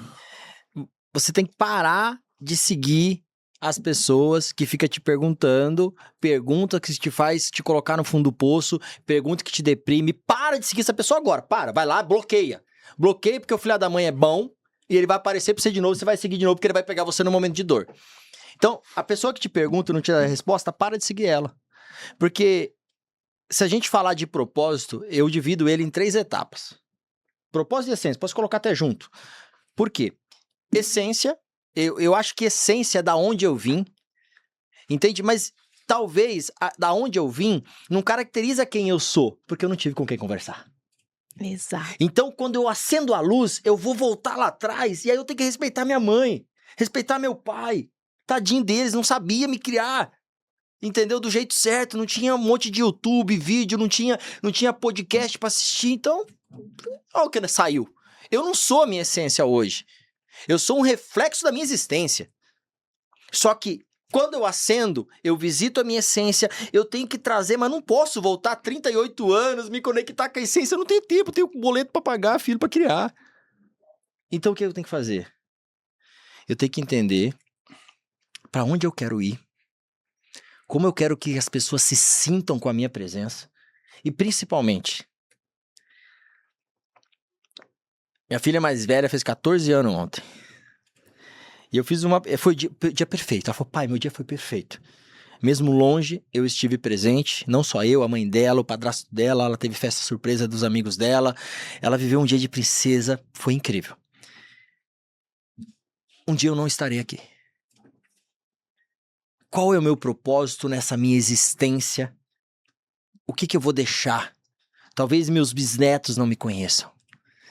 você tem que parar de seguir as pessoas que ficam te pergunta que te faz te colocar no fundo do poço, pergunta que te deprime. Para de seguir essa pessoa agora. Vai lá, bloqueia. Bloqueia porque o filho da mãe é bom. E ele vai aparecer pra você de novo, você vai seguir de novo, porque ele vai pegar você no momento de dor. Então, a pessoa que te pergunta e não te dá a resposta, para de seguir ela. Porque se a gente falar de propósito, eu divido ele em 3 etapas. Propósito e essência, posso colocar até junto. Por quê? Essência, eu acho que essência é da onde eu vim, entende? Mas talvez da onde eu vim não caracteriza quem eu sou, porque eu não tive com quem conversar. Exato. Então, quando eu acendo a luz, eu vou voltar lá atrás, e aí eu tenho que respeitar minha mãe, respeitar meu pai. Tadinho deles, não sabia me criar. Entendeu? Do jeito certo, não tinha um monte de YouTube, vídeo, não tinha podcast pra assistir, então, olha o que saiu. Eu não sou a minha essência hoje. Eu sou um reflexo da minha existência. Só que, quando eu acendo, eu visito a minha essência, eu tenho que trazer, mas não posso voltar 38 anos, me conectar com a essência, eu não tenho tempo, eu tenho boleto pra pagar, filho pra criar. Então, o que eu tenho que fazer? Eu tenho que entender pra onde eu quero ir, como eu quero que as pessoas se sintam com a minha presença. E principalmente, minha filha mais velha fez 14 anos ontem. E eu fiz foi o dia perfeito. Ela falou, pai, meu dia foi perfeito. Mesmo longe, eu estive presente. Não só eu, a mãe dela, o padrasto dela. Ela teve festa surpresa dos amigos dela. Ela viveu um dia de princesa. Foi incrível. Um dia eu não estarei aqui. Qual é o meu propósito nessa minha existência? O que eu vou deixar? Talvez meus bisnetos não me conheçam.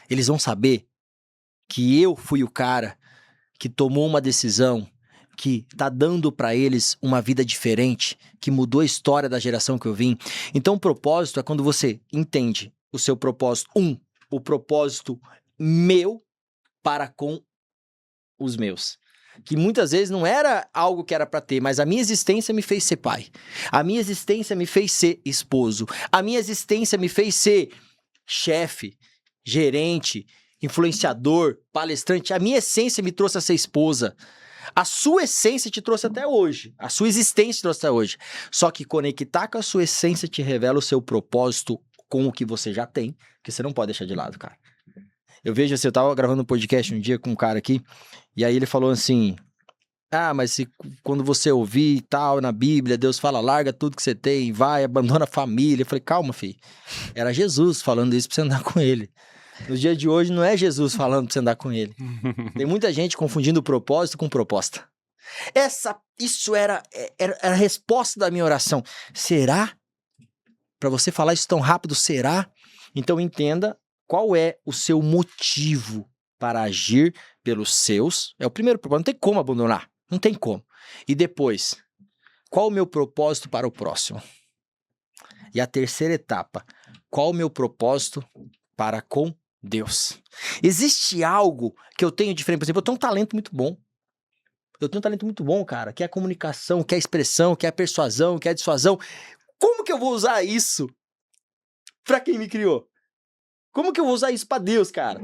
Eles vão saber que eu fui o cara que tomou uma decisão que tá dando pra eles uma vida diferente, que mudou a história da geração que eu vim. Então o propósito é quando você entende o seu propósito. O propósito meu para com os meus. Que muitas vezes não era algo que era pra ter, mas a minha existência me fez ser pai. A minha existência me fez ser esposo. A minha existência me fez ser chefe, gerente, influenciador, palestrante. A minha essência me trouxe a ser esposa. A sua essência te trouxe até hoje. A sua existência te trouxe até hoje. Só que conectar com a sua essência te revela o seu propósito com o que você já tem, que você não pode deixar de lado, cara. Eu vejo assim, eu tava gravando um podcast um dia com um cara aqui, e aí ele falou assim, mas quando você ouvir e tal, na Bíblia, Deus fala, larga tudo que você tem, vai, abandona a família. Eu falei, calma, filho. Era Jesus falando isso pra você andar com ele. No dia de hoje, não é Jesus falando pra você andar com ele. Tem muita gente confundindo propósito com proposta. Isso era a resposta da minha oração. Será? Pra você falar isso tão rápido, será? Então entenda qual é o seu motivo para agir pelos seus. É o primeiro propósito, não tem como abandonar. Não tem como. E depois, qual o meu propósito para o próximo? E a terceira etapa, qual o meu propósito para com Deus? Existe algo que eu tenho diferente? Por exemplo, eu tenho um talento muito bom. Cara, que é a comunicação, que é a expressão, que é a persuasão, que é a dissuasão. Como que eu vou usar isso para quem me criou? Como que eu vou usar isso para Deus, cara?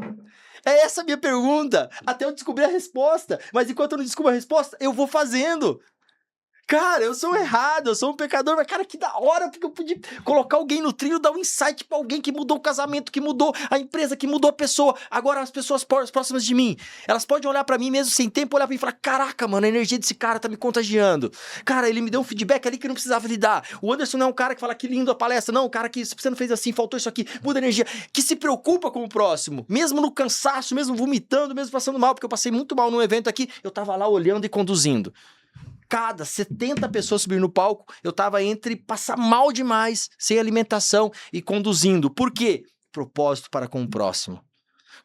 É essa a minha pergunta, até eu descobrir a resposta. Mas enquanto eu não descubro a resposta, eu vou fazendo. Cara, eu sou errado, eu sou um pecador, mas cara, que da hora, porque eu podia colocar alguém no trilho, dar um insight pra alguém que mudou o casamento, que mudou a empresa, que mudou a pessoa. Agora as pessoas próximas de mim, elas podem olhar pra mim mesmo sem tempo, olhar pra mim e falar, caraca, mano, a energia desse cara tá me contagiando. Cara, ele me deu um feedback ali que eu não precisava lhe dar. O Anderson não é um cara que fala, que lindo a palestra, não, o cara que você não fez assim, faltou isso aqui, muda a energia, que se preocupa com o próximo, mesmo no cansaço, mesmo vomitando, mesmo passando mal, porque eu passei muito mal num evento aqui, eu tava lá olhando e conduzindo. Cada 70 pessoas subindo no palco, eu tava entre passar mal demais, sem alimentação e conduzindo. Por quê? Propósito para com o próximo.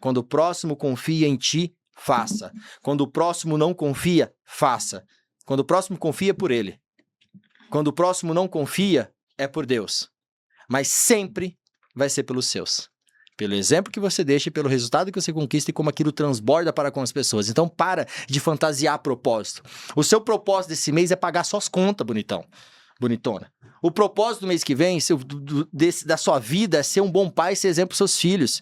Quando o próximo confia em ti, faça. Quando o próximo não confia, faça. Quando o próximo confia, é por ele. Quando o próximo não confia, é por Deus. Mas sempre vai ser pelos seus. Pelo exemplo que você deixa, pelo resultado que você conquista e como aquilo transborda para com as pessoas. Então, para de fantasiar propósito. O seu propósito desse mês é pagar suas contas, bonitão. Bonitona. O propósito do mês que vem, da sua vida, é ser um bom pai e ser exemplo para seus filhos.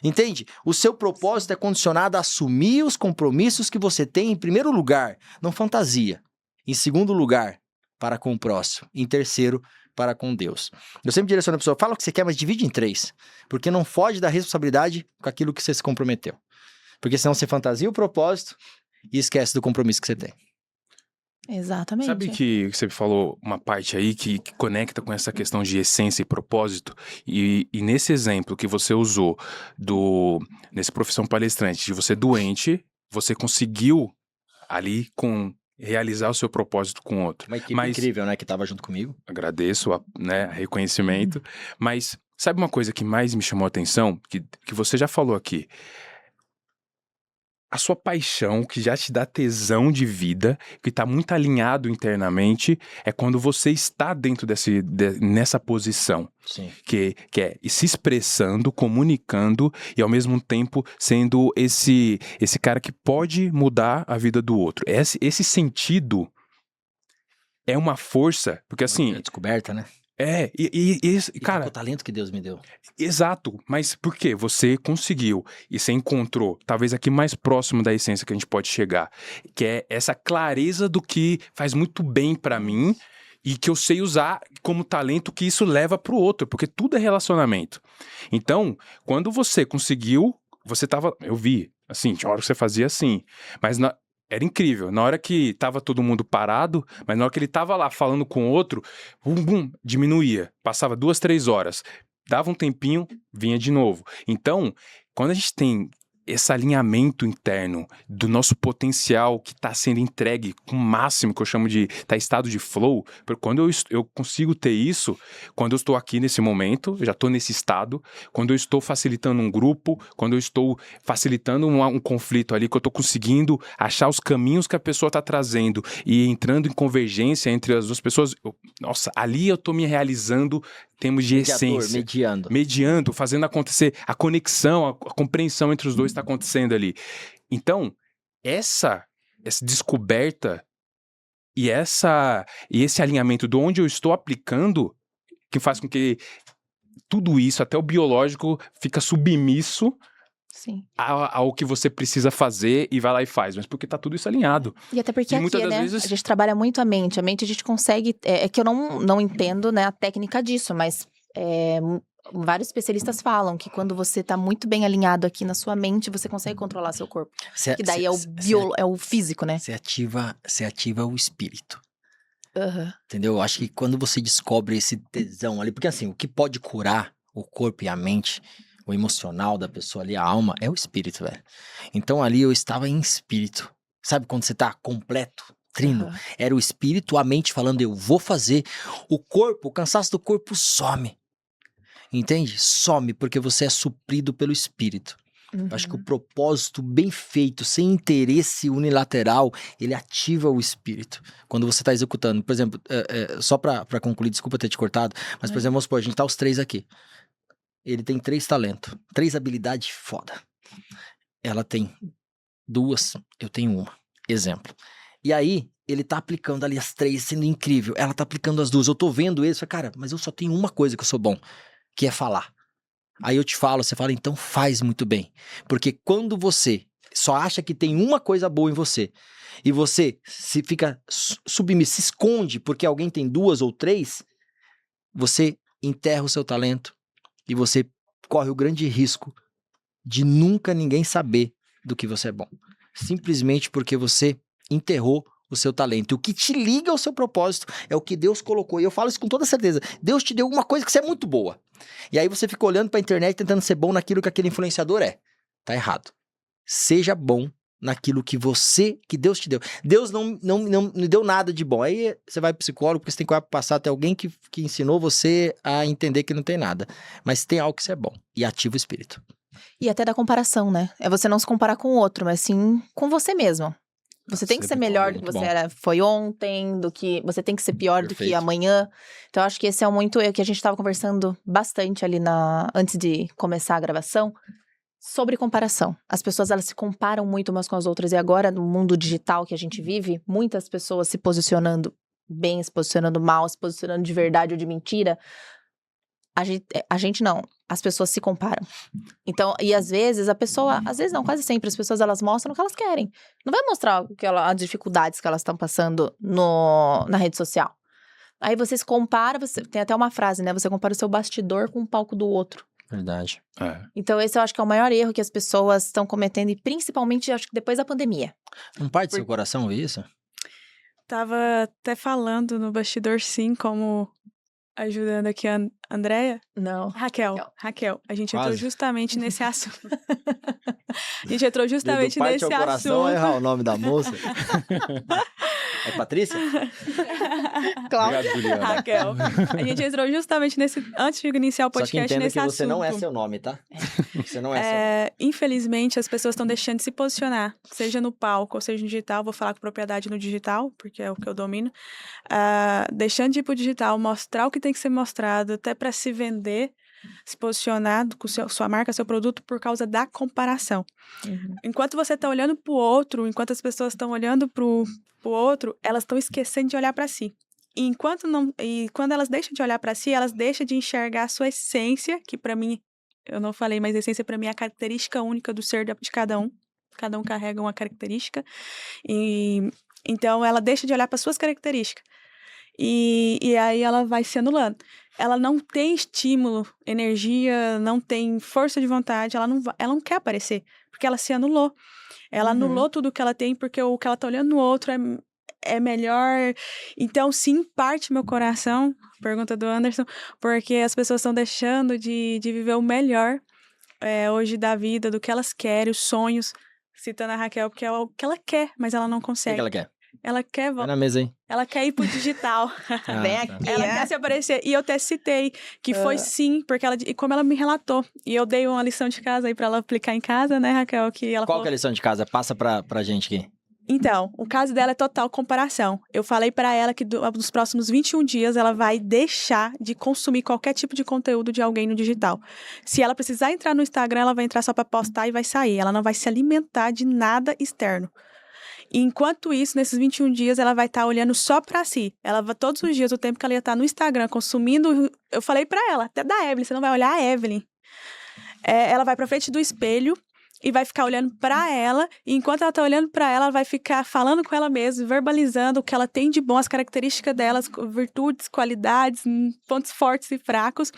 Entende? O seu propósito é condicionado a assumir os compromissos que você tem, em primeiro lugar, não fantasia. Em segundo lugar, para com o próximo. Em terceiro, para com Deus. Eu sempre direciono a pessoa, fala o que você quer, mas divide em 3. Porque não foge da responsabilidade com aquilo que você se comprometeu. Porque senão você fantasia o propósito e esquece do compromisso que você tem. Exatamente. Sabe que você falou uma parte aí que conecta com essa questão de essência e propósito? E nesse exemplo que você usou nesse profissão palestrante, de você doente, você conseguiu ali realizar o seu propósito com outro. Uma equipe incrível, né, que tava junto comigo. Agradeço, reconhecimento. Mas sabe uma coisa que mais me chamou a atenção? Que você já falou aqui. A sua paixão, que já te dá tesão de vida, que está muito alinhado internamente, é quando você está dentro nessa posição. Sim. Que é se expressando, comunicando e ao mesmo tempo sendo esse cara que pode mudar a vida do outro. Esse sentido é uma força, porque assim... É descoberta, né? Cara... o talento que Deus me deu. Exato, mas por quê? Você conseguiu e você encontrou, talvez aqui mais próximo da essência que a gente pode chegar, que é essa clareza do que faz muito bem pra mim e que eu sei usar como talento que isso leva pro outro, porque tudo é relacionamento. Então, quando você conseguiu, eu vi, assim, tinha hora que você fazia assim, mas era incrível. Na hora que tava todo mundo parado, mas na hora que ele tava lá falando com o outro, diminuía. Passava 2, 3 horas. Dava um tempinho, vinha de novo. Então, quando a gente tem esse alinhamento interno do nosso potencial que está sendo entregue com o máximo, que eu chamo de em estado de flow, porque quando eu consigo ter isso, quando eu estou aqui nesse momento, eu já estou nesse estado, quando eu estou facilitando um grupo, quando eu estou facilitando um conflito ali, que eu estou conseguindo achar os caminhos que a pessoa está trazendo e entrando em convergência entre as duas pessoas, ali eu estou me realizando em termos de essência. Mediando, fazendo acontecer a conexão, a compreensão entre os dois está acontecendo ali. Então, essa descoberta e esse alinhamento de onde eu estou aplicando, que faz com que tudo isso, até o biológico, fica submisso ao que você precisa fazer e vai lá e faz, mas porque tá tudo isso alinhado. E até porque aqui, né, vezes... a gente trabalha muito a mente a gente consegue, é que eu não entendo, né, a técnica disso, mas vários especialistas falam que quando você tá muito bem alinhado aqui na sua mente, você consegue controlar seu corpo. Que daí é o físico, né? Você ativa o espírito. Uhum. Entendeu? Eu acho que quando você descobre esse tesão ali, porque assim, o que pode curar o corpo e a mente, o emocional da pessoa ali, a alma, é o espírito, velho. Então ali eu estava em espírito. Sabe quando você tá completo, trino? Uhum. Era o espírito, a mente falando, eu vou fazer. O corpo, o cansaço do corpo some. Entende? Some, porque você é suprido pelo espírito. Uhum. Eu acho que o propósito bem feito, sem interesse unilateral, ele ativa o espírito. Quando você tá executando. Por exemplo, só pra concluir, desculpa ter te cortado, mas por exemplo, vamos supor, a gente tá os 3 aqui. Ele tem 3 talentos, 3 habilidades foda. Ela tem 2, eu tenho 1. Exemplo. E aí, ele tá aplicando ali as 3, sendo incrível. Ela tá aplicando as 2. Eu tô vendo ele, falo, cara, mas eu só tenho uma coisa que eu sou bom, que é falar. Aí eu te falo, você fala, então faz muito bem. Porque quando você só acha que tem uma coisa boa em você, e você se fica submisso, se esconde porque alguém tem 2 ou 3, você enterra o seu talento. E você corre o grande risco de nunca ninguém saber do que você é bom. Simplesmente porque você enterrou o seu talento. E o que te liga ao seu propósito é o que Deus colocou. E eu falo isso com toda certeza. Deus te deu uma coisa que você é muito boa. E aí você fica olhando pra internet tentando ser bom naquilo que aquele influenciador é. Tá errado. Seja bom naquilo que Deus te deu. Deus não deu nada de bom. Aí você vai pro psicólogo porque você tem que passar até alguém que ensinou você a entender que não tem nada. Mas tem algo que você é bom. E ativa o espírito. E até da comparação, né? É você não se comparar com o outro, mas sim com você mesmo. Você tem que ser melhor do que você foi ontem, você tem que ser pior do que amanhã. Então, eu acho que esse é muito que a gente estava conversando bastante ali antes de começar a gravação. Sobre comparação. As pessoas, elas se comparam muito umas com as outras. E agora, no mundo digital que a gente vive, muitas pessoas se posicionando bem, se posicionando mal, se posicionando de verdade ou de mentira. A gente não. As pessoas se comparam. Então, e às vezes, quase sempre, as pessoas, elas mostram o que elas querem. Não vai mostrar as dificuldades que elas estão passando na rede social. Aí você se compara, tem até uma frase, né? Você compara o seu bastidor com o palco do outro. Verdade. Então esse eu acho que é o maior erro que as pessoas estão cometendo, e principalmente, acho que depois da pandemia. Não parte do seu coração ver isso? tava até falando no bastidor, sim, como ajudando aqui a Andréia. Não. Raquel. A gente Quase. entrou justamente nesse assunto. A gente entrou justamente nesse assunto. Coração, errar o nome da moça. É Patrícia? Cláudia. Obrigado, Juliana. Raquel. A gente entrou justamente nesse... Antes de iniciar o Só que podcast, entenda nesse que assunto. você não é seu nome, tá? Você não é seu nome. Infelizmente, as pessoas estão deixando de se posicionar, seja no palco ou seja no digital. Vou falar com propriedade no digital, porque é o que eu domino. Deixando de ir pro digital, mostrar o que tem que ser mostrado, até para se vender, se posicionar com sua marca, seu produto, por causa da comparação. Uhum. Enquanto você está olhando pro outro, enquanto as pessoas estão olhando pro outro, elas estão esquecendo de olhar para si. E quando elas deixam de olhar para si, elas deixam de enxergar a sua essência, que para mim, eu não falei, mas a essência para mim é a característica única do ser de cada um. Cada um carrega uma característica. E então ela deixa de olhar para suas características. E aí ela vai se anulando. Ela não tem estímulo, energia, não tem força de vontade, ela não quer aparecer, porque ela se anulou. Ela anulou tudo que ela tem, porque o que ela tá olhando no outro é melhor. Então, sim, parte meu coração, pergunta do Anderson, porque as pessoas estão deixando de viver o melhor hoje da vida, do que elas querem, os sonhos. Citando a Raquel, porque é o que ela quer, mas ela não O consegue. que ela quer? Ela quer... Vai na mesa, hein? Ela quer ir pro digital. Vem aqui. Ela quer se aparecer. E eu até citei que foi sim, porque e como ela me relatou. E eu dei uma lição de casa aí pra ela aplicar em casa, né, Raquel? Qual que é a lição de casa? Passa pra gente aqui. Então, o caso dela é total comparação. Eu falei pra ela que nos próximos 21 dias ela vai deixar de consumir qualquer tipo de conteúdo de alguém no digital. Se ela precisar entrar no Instagram, ela vai entrar só pra postar e vai sair. Ela não vai se alimentar de nada externo. E enquanto isso, nesses 21 dias, ela vai estar olhando só pra si. Ela vai todos os dias, o tempo que ela ia estar no Instagram, consumindo... Eu falei pra ela, até da Evelyn, você não vai olhar a Evelyn. Ela vai pra frente do espelho e vai ficar olhando pra ela. E enquanto ela tá olhando pra ela vai ficar falando com ela mesma, verbalizando o que ela tem de bom, as características delas, virtudes, qualidades, pontos fortes e fracos.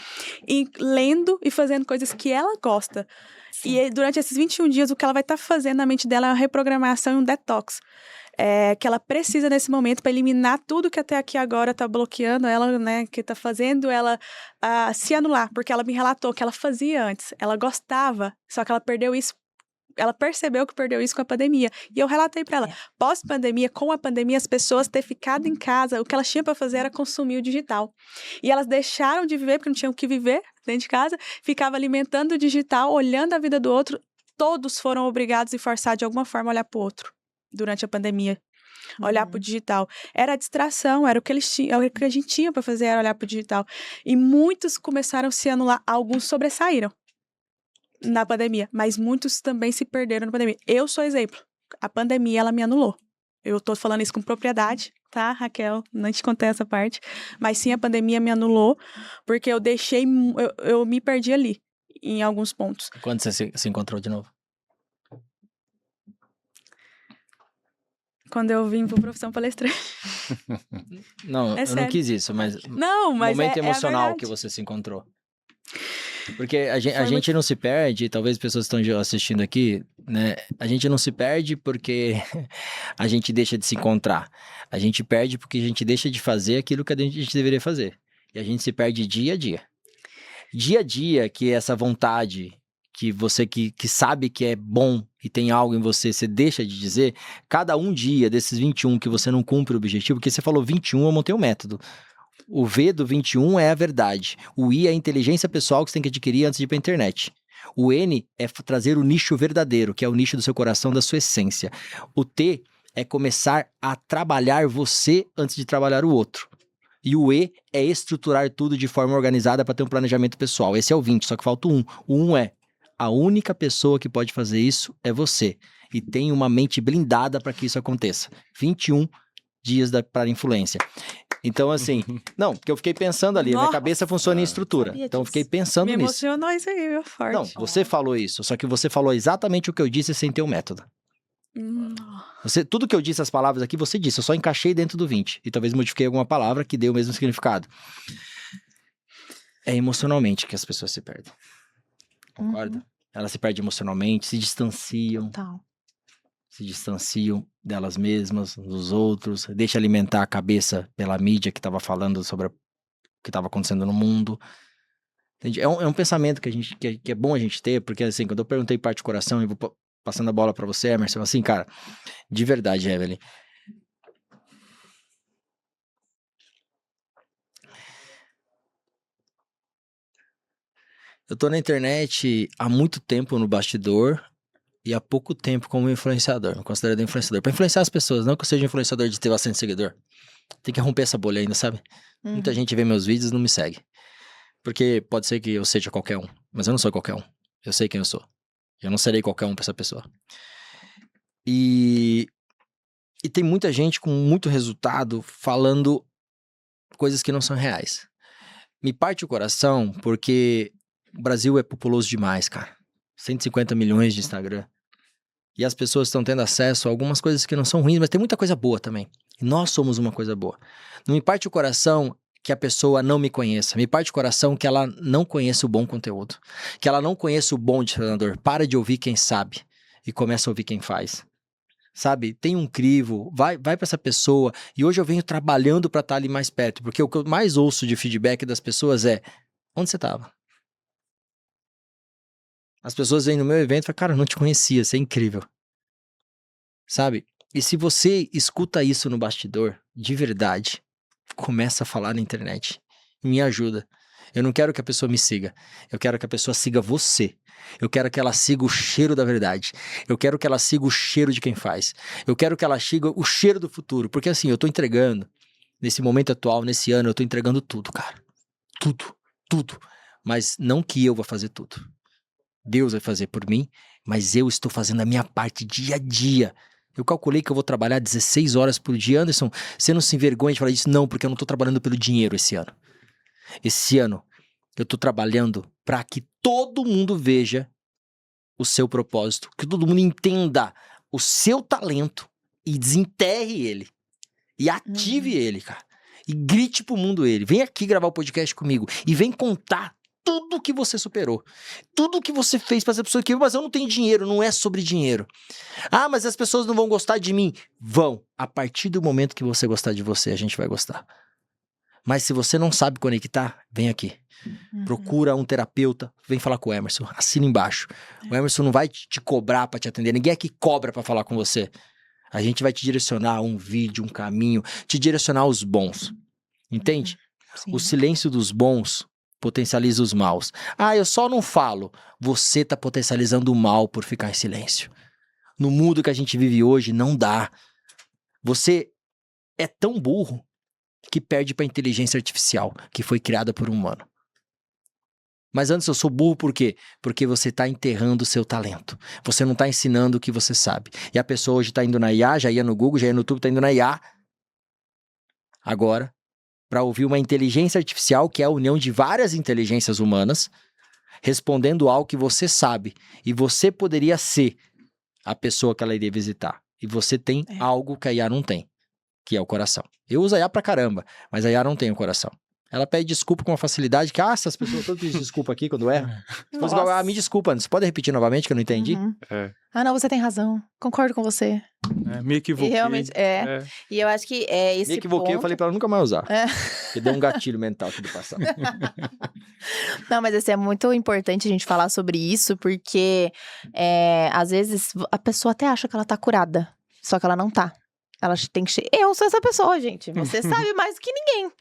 E lendo e fazendo coisas que ela gosta. Sim. E durante esses 21 dias, o que ela vai estar fazendo na mente dela é uma reprogramação e um detox. Que ela precisa nesse momento para eliminar tudo que até aqui agora tá bloqueando ela, né? Que tá fazendo ela se anular. Porque ela me relatou que ela fazia antes. Ela gostava, só que ela perdeu isso. Ela percebeu que perdeu isso com a pandemia. E eu relatei para ela, pós-pandemia, com a pandemia, as pessoas ter ficado em casa, o que elas tinham para fazer era consumir o digital. E elas deixaram de viver, porque não tinham o que viver dentro de casa, ficava alimentando o digital, olhando a vida do outro. Todos foram obrigados e forçados de alguma forma a olhar para o outro durante a pandemia. Olhar para o digital. Era a distração, era o que eles tinham, o que a gente tinha para fazer, era olhar para o digital. E muitos começaram a se anular, alguns sobressaíram na pandemia, mas muitos também se perderam na pandemia. Eu sou exemplo. A pandemia, ela me anulou. Eu tô falando isso com propriedade, tá, Raquel? Não te contei essa parte. Mas sim, a pandemia me anulou, porque eu deixei... Eu me perdi ali, em alguns pontos. Quando você se encontrou de novo? Quando eu vim pro Profissão Palestrante. Não, eu sério. não quis isso, mas... Não, mas momento emocional é que você se encontrou. Porque a gente não se perde, talvez as pessoas estão assistindo aqui, né? A gente não se perde porque a gente deixa de se encontrar. A gente perde porque a gente deixa de fazer aquilo que a gente deveria fazer. E a gente se perde dia a dia. Dia a dia que essa vontade, que você que sabe que é bom e tem algo em você, você deixa de dizer, cada um dia desses 21 que você não cumpre o objetivo, porque você falou 21, eu montei um método. O V do 21 é a verdade. O I é a inteligência pessoal que você tem que adquirir antes de ir pra internet. O N é trazer o nicho verdadeiro, que é o nicho do seu coração, da sua essência. O T é começar a trabalhar você antes de trabalhar o outro. E o E é estruturar tudo de forma organizada para ter um planejamento pessoal. Esse é o 20, só que falta o 1. O 1 é a única pessoa que pode fazer isso é você. E tem uma mente blindada para que isso aconteça. 21 dias para influência. Então, assim, não, porque eu fiquei pensando ali, minha cabeça funciona em estrutura. Então, eu fiquei pensando nisso. Me emocionou isso aí, meu forte. Não, você falou isso, só que você falou exatamente o que eu disse sem ter um método. Tudo que eu disse, as palavras aqui, você disse, eu só encaixei dentro do 20. E talvez modifiquei alguma palavra que dê o mesmo significado. É emocionalmente que as pessoas se perdem. Concorda? Elas se perdem emocionalmente, se distanciam. Total. se distanciam delas mesmas, dos outros, deixa alimentar a cabeça pela mídia que estava falando sobre o que estava acontecendo no mundo. Entende? É um pensamento que é bom a gente ter, porque assim, quando eu perguntei parte do coração, e vou passando a bola pra você, Emerson, assim, cara, de verdade, Evelyn, eu tô na internet há muito tempo no bastidor e há pouco tempo como influenciador, me considero influenciador, pra influenciar as pessoas, não que eu seja influenciador de ter bastante seguidor, tem que romper essa bolha ainda, sabe? Muita gente vê meus vídeos e não me segue. Porque pode ser que eu seja qualquer um, mas eu não sou qualquer um. Eu sei quem eu sou. Eu não serei qualquer um pra essa pessoa. E tem muita gente com muito resultado falando coisas que não são reais. Me parte o coração porque o Brasil é populoso demais, cara. 150 milhões de Instagram. E as pessoas estão tendo acesso a algumas coisas que não são ruins, mas tem muita coisa boa também. E nós somos uma coisa boa. Não me parte o coração que a pessoa não me conheça. Me parte o coração que ela não conheça o bom conteúdo. Que ela não conheça o bom treinador. Para de ouvir quem sabe e começa a ouvir quem faz. Sabe? Tem um crivo, vai para essa pessoa. E hoje eu venho trabalhando para estar ali mais perto. Porque o que eu mais ouço de feedback das pessoas é: onde você estava? As pessoas vêm no meu evento e falam: cara, eu não te conhecia, você é incrível. Sabe? E se você escuta isso no bastidor, de verdade, começa a falar na internet. Me ajuda. Eu não quero que a pessoa me siga. Eu quero que a pessoa siga você. Eu quero que ela siga o cheiro da verdade. Eu quero que ela siga o cheiro de quem faz. Eu quero que ela siga o cheiro do futuro. Porque assim, eu tô entregando, nesse momento atual, nesse ano, eu tô entregando tudo, cara. Tudo, tudo. Mas não que eu vá fazer tudo. Deus vai fazer por mim, mas eu estou fazendo a minha parte dia a dia. Eu calculei que eu vou trabalhar 16 horas por dia. Anderson, você não se envergonha de falar isso? Não, porque eu não tô trabalhando pelo dinheiro esse ano. Esse ano, eu tô trabalhando para que todo mundo veja o seu propósito, que todo mundo entenda o seu talento e desenterre ele. E ative ele, cara. E grite pro mundo ele. Vem aqui gravar o podcast comigo e vem contar tudo que você superou. Tudo que você fez para essa pessoa que, mas eu não tenho dinheiro, não é sobre dinheiro. Ah, mas as pessoas não vão gostar de mim. Vão. A partir do momento que você gostar de você, a gente vai gostar. Mas se você não sabe conectar, vem aqui. Procura um terapeuta, vem falar com o Emerson, assina embaixo. O Emerson não vai te cobrar para te atender, ninguém aqui cobra para falar com você. A gente vai te direcionar um vídeo, um caminho, te direcionar aos bons. Entende? O silêncio dos bons potencializa os maus. Ah, eu só não falo. Você tá potencializando o mal por ficar em silêncio. No mundo que a gente vive hoje, não dá. Você é tão burro que perde pra inteligência artificial, que foi criada por um humano. Mas antes eu sou burro por quê? Porque você tá enterrando o seu talento. Você não tá ensinando o que você sabe. E a pessoa hoje tá indo na IA, já ia no Google, já ia no YouTube, tá indo na IA. Agora, para ouvir uma inteligência artificial, que é a união de várias inteligências humanas, respondendo algo que você sabe. E você poderia ser a pessoa que ela iria visitar. E você tem algo que a IA não tem, que é o coração. Eu uso a IA pra caramba, mas a IA não tem o coração. Ela pede desculpa com uma facilidade que, essas pessoas todas pedem desculpa aqui quando erram. Me desculpa, você pode repetir novamente que eu não entendi? Ah, não, você tem razão. Concordo com você. Me equivoquei. E realmente, E eu acho que esse Me equivoquei, eu falei pra ela nunca mais usar. Porque deu um gatilho mental aqui do passado. Não, mas assim, é muito importante a gente falar sobre isso, porque às vezes a pessoa até acha que ela tá curada, só que ela não tá. Ela tem que... Eu sou essa pessoa, gente. Você sabe mais do que ninguém.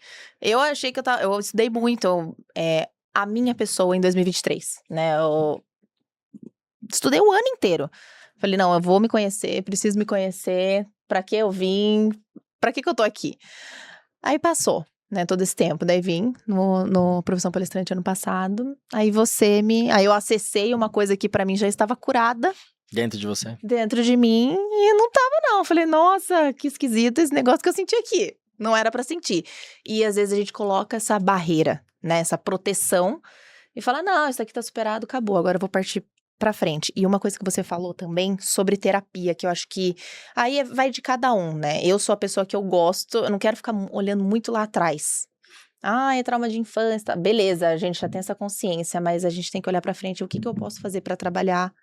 Eu achei que eu estudei muito a minha pessoa em 2023, né? Eu estudei o ano inteiro. Falei, não, eu vou me conhecer, preciso me conhecer. Pra que eu vim? Pra que eu tô aqui? Aí passou, né? Todo esse tempo. Daí vim no Profissão Palestrante ano passado. Aí Aí eu acessei uma coisa que pra mim já estava curada. Dentro de você? Dentro de mim, e não tava não. Falei, nossa, que esquisito esse negócio que eu senti aqui. Não era pra sentir. E às vezes a gente coloca essa barreira, né, essa proteção, e fala, não, isso aqui tá superado, acabou, agora eu vou partir pra frente. E uma coisa que você falou também sobre terapia, que eu acho que aí vai de cada um, né? Eu sou a pessoa que eu gosto, eu não quero ficar olhando muito lá atrás. Ah, é trauma de infância, tá. Beleza, a gente já tem essa consciência, mas a gente tem que olhar pra frente, o que eu posso fazer pra trabalhar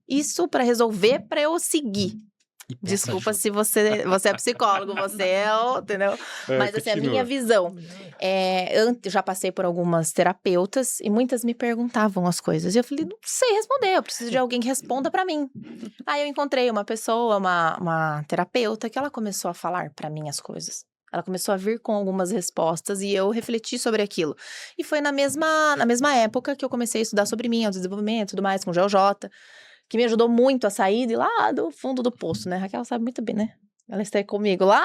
isso pra resolver, pra eu seguir. Desculpa se você é psicólogo, você entendeu? Mas assim, a minha visão. Eu já passei por algumas terapeutas e muitas me perguntavam as coisas. E eu falei, não sei responder, eu preciso de alguém que responda pra mim. Aí eu encontrei uma pessoa, uma terapeuta, que ela começou a falar pra mim as coisas. Ela começou a vir com algumas respostas e eu refleti sobre aquilo. E foi na mesma época que eu comecei a estudar sobre mim, autodesenvolvimento e tudo mais, com o GeoJ. Que me ajudou muito a sair de lá do fundo do poço, né? A Raquel sabe muito bem, né? Ela está comigo lá.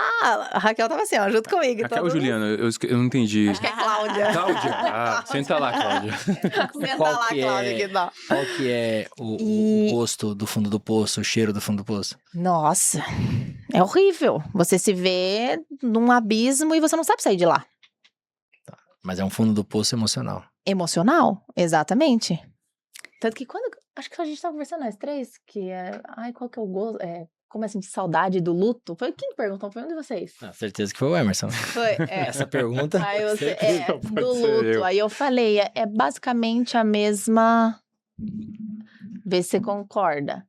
A Raquel tava assim, ó, junto comigo. Raquel ou Juliana? Eu não entendi. Acho que é Cláudia. Cláudia? Senta lá, Cláudia. Senta lá, Cláudia, que dá. Qual que é o gosto do fundo do poço, o cheiro do fundo do poço? Nossa, é horrível. Você se vê num abismo e você não sabe sair de lá. Mas é um fundo do poço emocional. Emocional, exatamente. Tanto que acho que a gente tava conversando nós três, que qual que é o gosto? Como assim, de saudade do luto? Foi quem perguntou? Foi um de vocês? Certeza que foi o Emerson. Foi, Essa pergunta. Aí do luto. Aí eu falei, é basicamente a mesma. Vê se você concorda.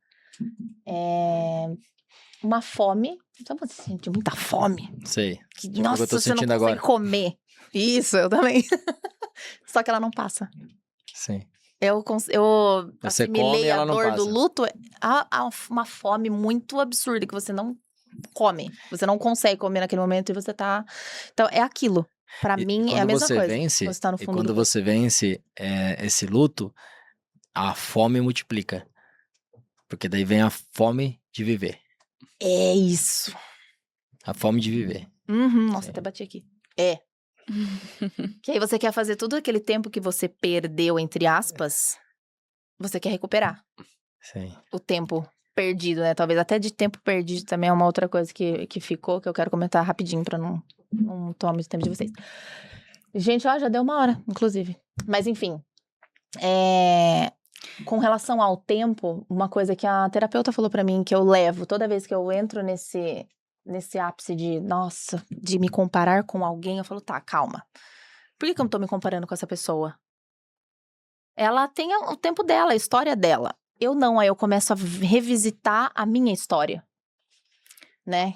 Uma fome. Sabe quando você sente muita fome? Sei. Nossa, eu tô você não sentindo consegue agora. comer. Isso, eu também. Só que ela não passa. Sim. Eu Você assimilei come e ela a não dor passa. do luto, há uma fome muito absurda que você não come. Você não consegue comer naquele momento e você tá... Então, é aquilo. Pra mim, é a mesma coisa. Vence, Você tá no fundo quando do poço. você vence esse luto, a fome multiplica. Porque daí vem a fome de viver. É isso. A fome de viver. Nossa, até bati aqui. Que aí você quer fazer tudo aquele tempo que você perdeu, entre aspas, você quer recuperar. Sim. O tempo perdido, né? Talvez até de tempo perdido também é uma outra coisa que ficou, que eu quero comentar rapidinho pra não tomar muito tempo de vocês. Gente, já deu 1 hora, inclusive. Mas enfim, com relação ao tempo, uma coisa que a terapeuta falou pra mim, que eu levo toda vez que eu entro nesse ápice de me comparar com alguém, eu falo, tá, calma. Por que eu não tô me comparando com essa pessoa? Ela tem o tempo dela, a história dela. Eu não, aí eu começo a revisitar a minha história. Né?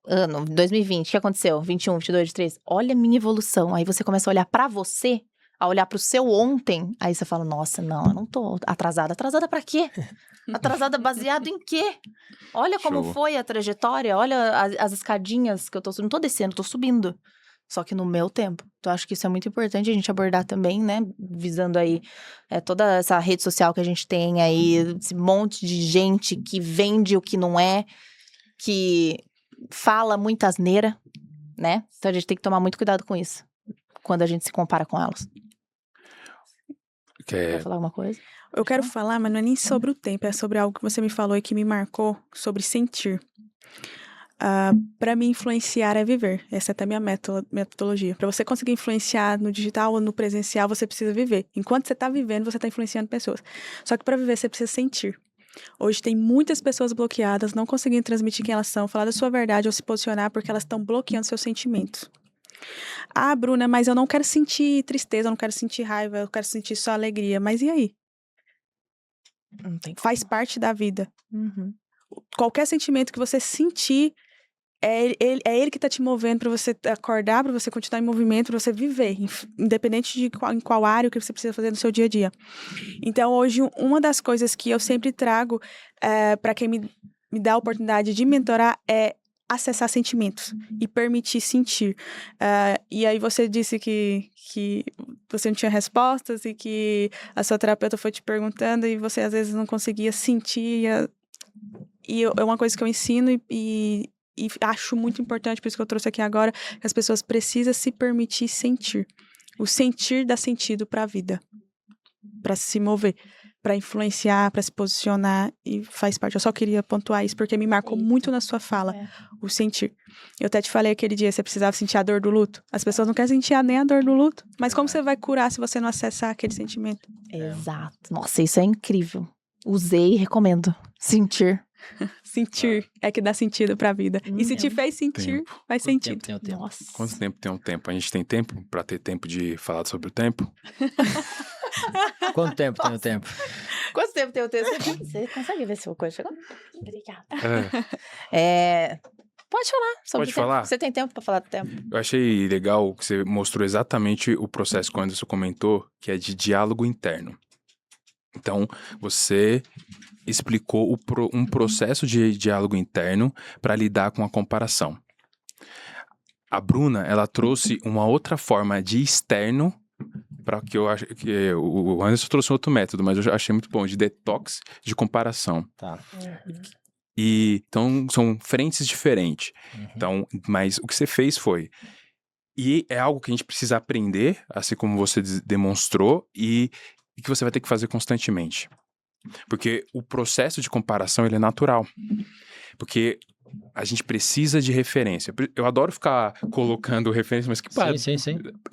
Ano, 2020, o que aconteceu? 21, 22, 23. Olha a minha evolução. Aí você começa a olhar pra você, a olhar pro seu ontem. Aí você fala, nossa, não, eu não tô atrasada. Atrasada pra quê? Atrasada baseado em quê? Olha como foi a trajetória, olha as escadinhas que eu tô subindo. Não tô descendo, tô subindo. Só que no meu tempo. Então, acho que isso é muito importante a gente abordar também, né? Visando aí toda essa rede social que a gente tem aí, esse monte de gente que vende o que não é, que fala muita asneira, né? Então, a gente tem que tomar muito cuidado com isso, quando a gente se compara com elas. Quer falar alguma coisa? Eu quero falar, mas não é nem sobre o tempo, é sobre algo que você me falou e que me marcou, sobre sentir. Para mim, influenciar é viver. Essa é até a minha metodologia. Para você conseguir influenciar no digital ou no presencial, você precisa viver. Enquanto você está vivendo, você está influenciando pessoas. Só que para viver, você precisa sentir. Hoje tem muitas pessoas bloqueadas, não conseguindo transmitir quem elas são, falar da sua verdade ou se posicionar porque elas estão bloqueando seus sentimentos. Bruna, mas eu não quero sentir tristeza, eu não quero sentir raiva, eu quero sentir só alegria. Mas e aí? Faz parte da vida. Qualquer sentimento que você sentir, é ele que tá te movendo para você acordar, para você continuar em movimento, para você viver, independente de em qual área o que você precisa fazer no seu dia a dia. Então, hoje, uma das coisas que eu sempre trago para quem me dá a oportunidade de mentorar é acessar sentimentos e permitir sentir. E aí você disse que você não tinha respostas e que a sua terapeuta foi te perguntando e você às vezes não conseguia sentir. E é uma coisa que eu ensino e acho muito importante, por isso que eu trouxe aqui agora, que as pessoas precisam se permitir sentir. O sentir dá sentido para a vida, para se mover, para influenciar, para se posicionar e faz parte. Eu só queria pontuar isso porque me marcou muito na sua fala, o sentir. Eu até te falei aquele dia, você precisava sentir a dor do luto. As pessoas não querem sentir nem a dor do luto, mas como você vai curar se você não acessar aquele sentimento? Exato. Nossa, isso é incrível. Usei e recomendo. Sentir. Sentir é que dá sentido pra vida. E se te fez sentir, faz sentido. Nossa. Quanto tempo tem um tempo? A gente tem tempo pra ter tempo de falar sobre o tempo? Quanto tempo tem o tempo? Quanto tempo tem o texto? Você consegue ver se o coisa chegou? Obrigada. Pode falar sobre Pode o tempo. falar? Você tem tempo para falar do tempo? Eu achei legal que você mostrou exatamente o processo que o Anderson comentou, que é de diálogo interno. Então, você explicou um processo de diálogo interno para lidar com a comparação. A Bruna, ela trouxe uma outra forma de externo para que eu acho que o Anderson trouxe outro método, mas eu achei muito bom, de detox de comparação. Tá. E então são frentes diferentes. Então, mas o que você fez foi, e é algo que a gente precisa aprender, assim como você demonstrou, e que você vai ter que fazer constantemente. Porque o processo de comparação, ele é natural. Porque a gente precisa de referência. Eu adoro ficar colocando referência, mas que Sim.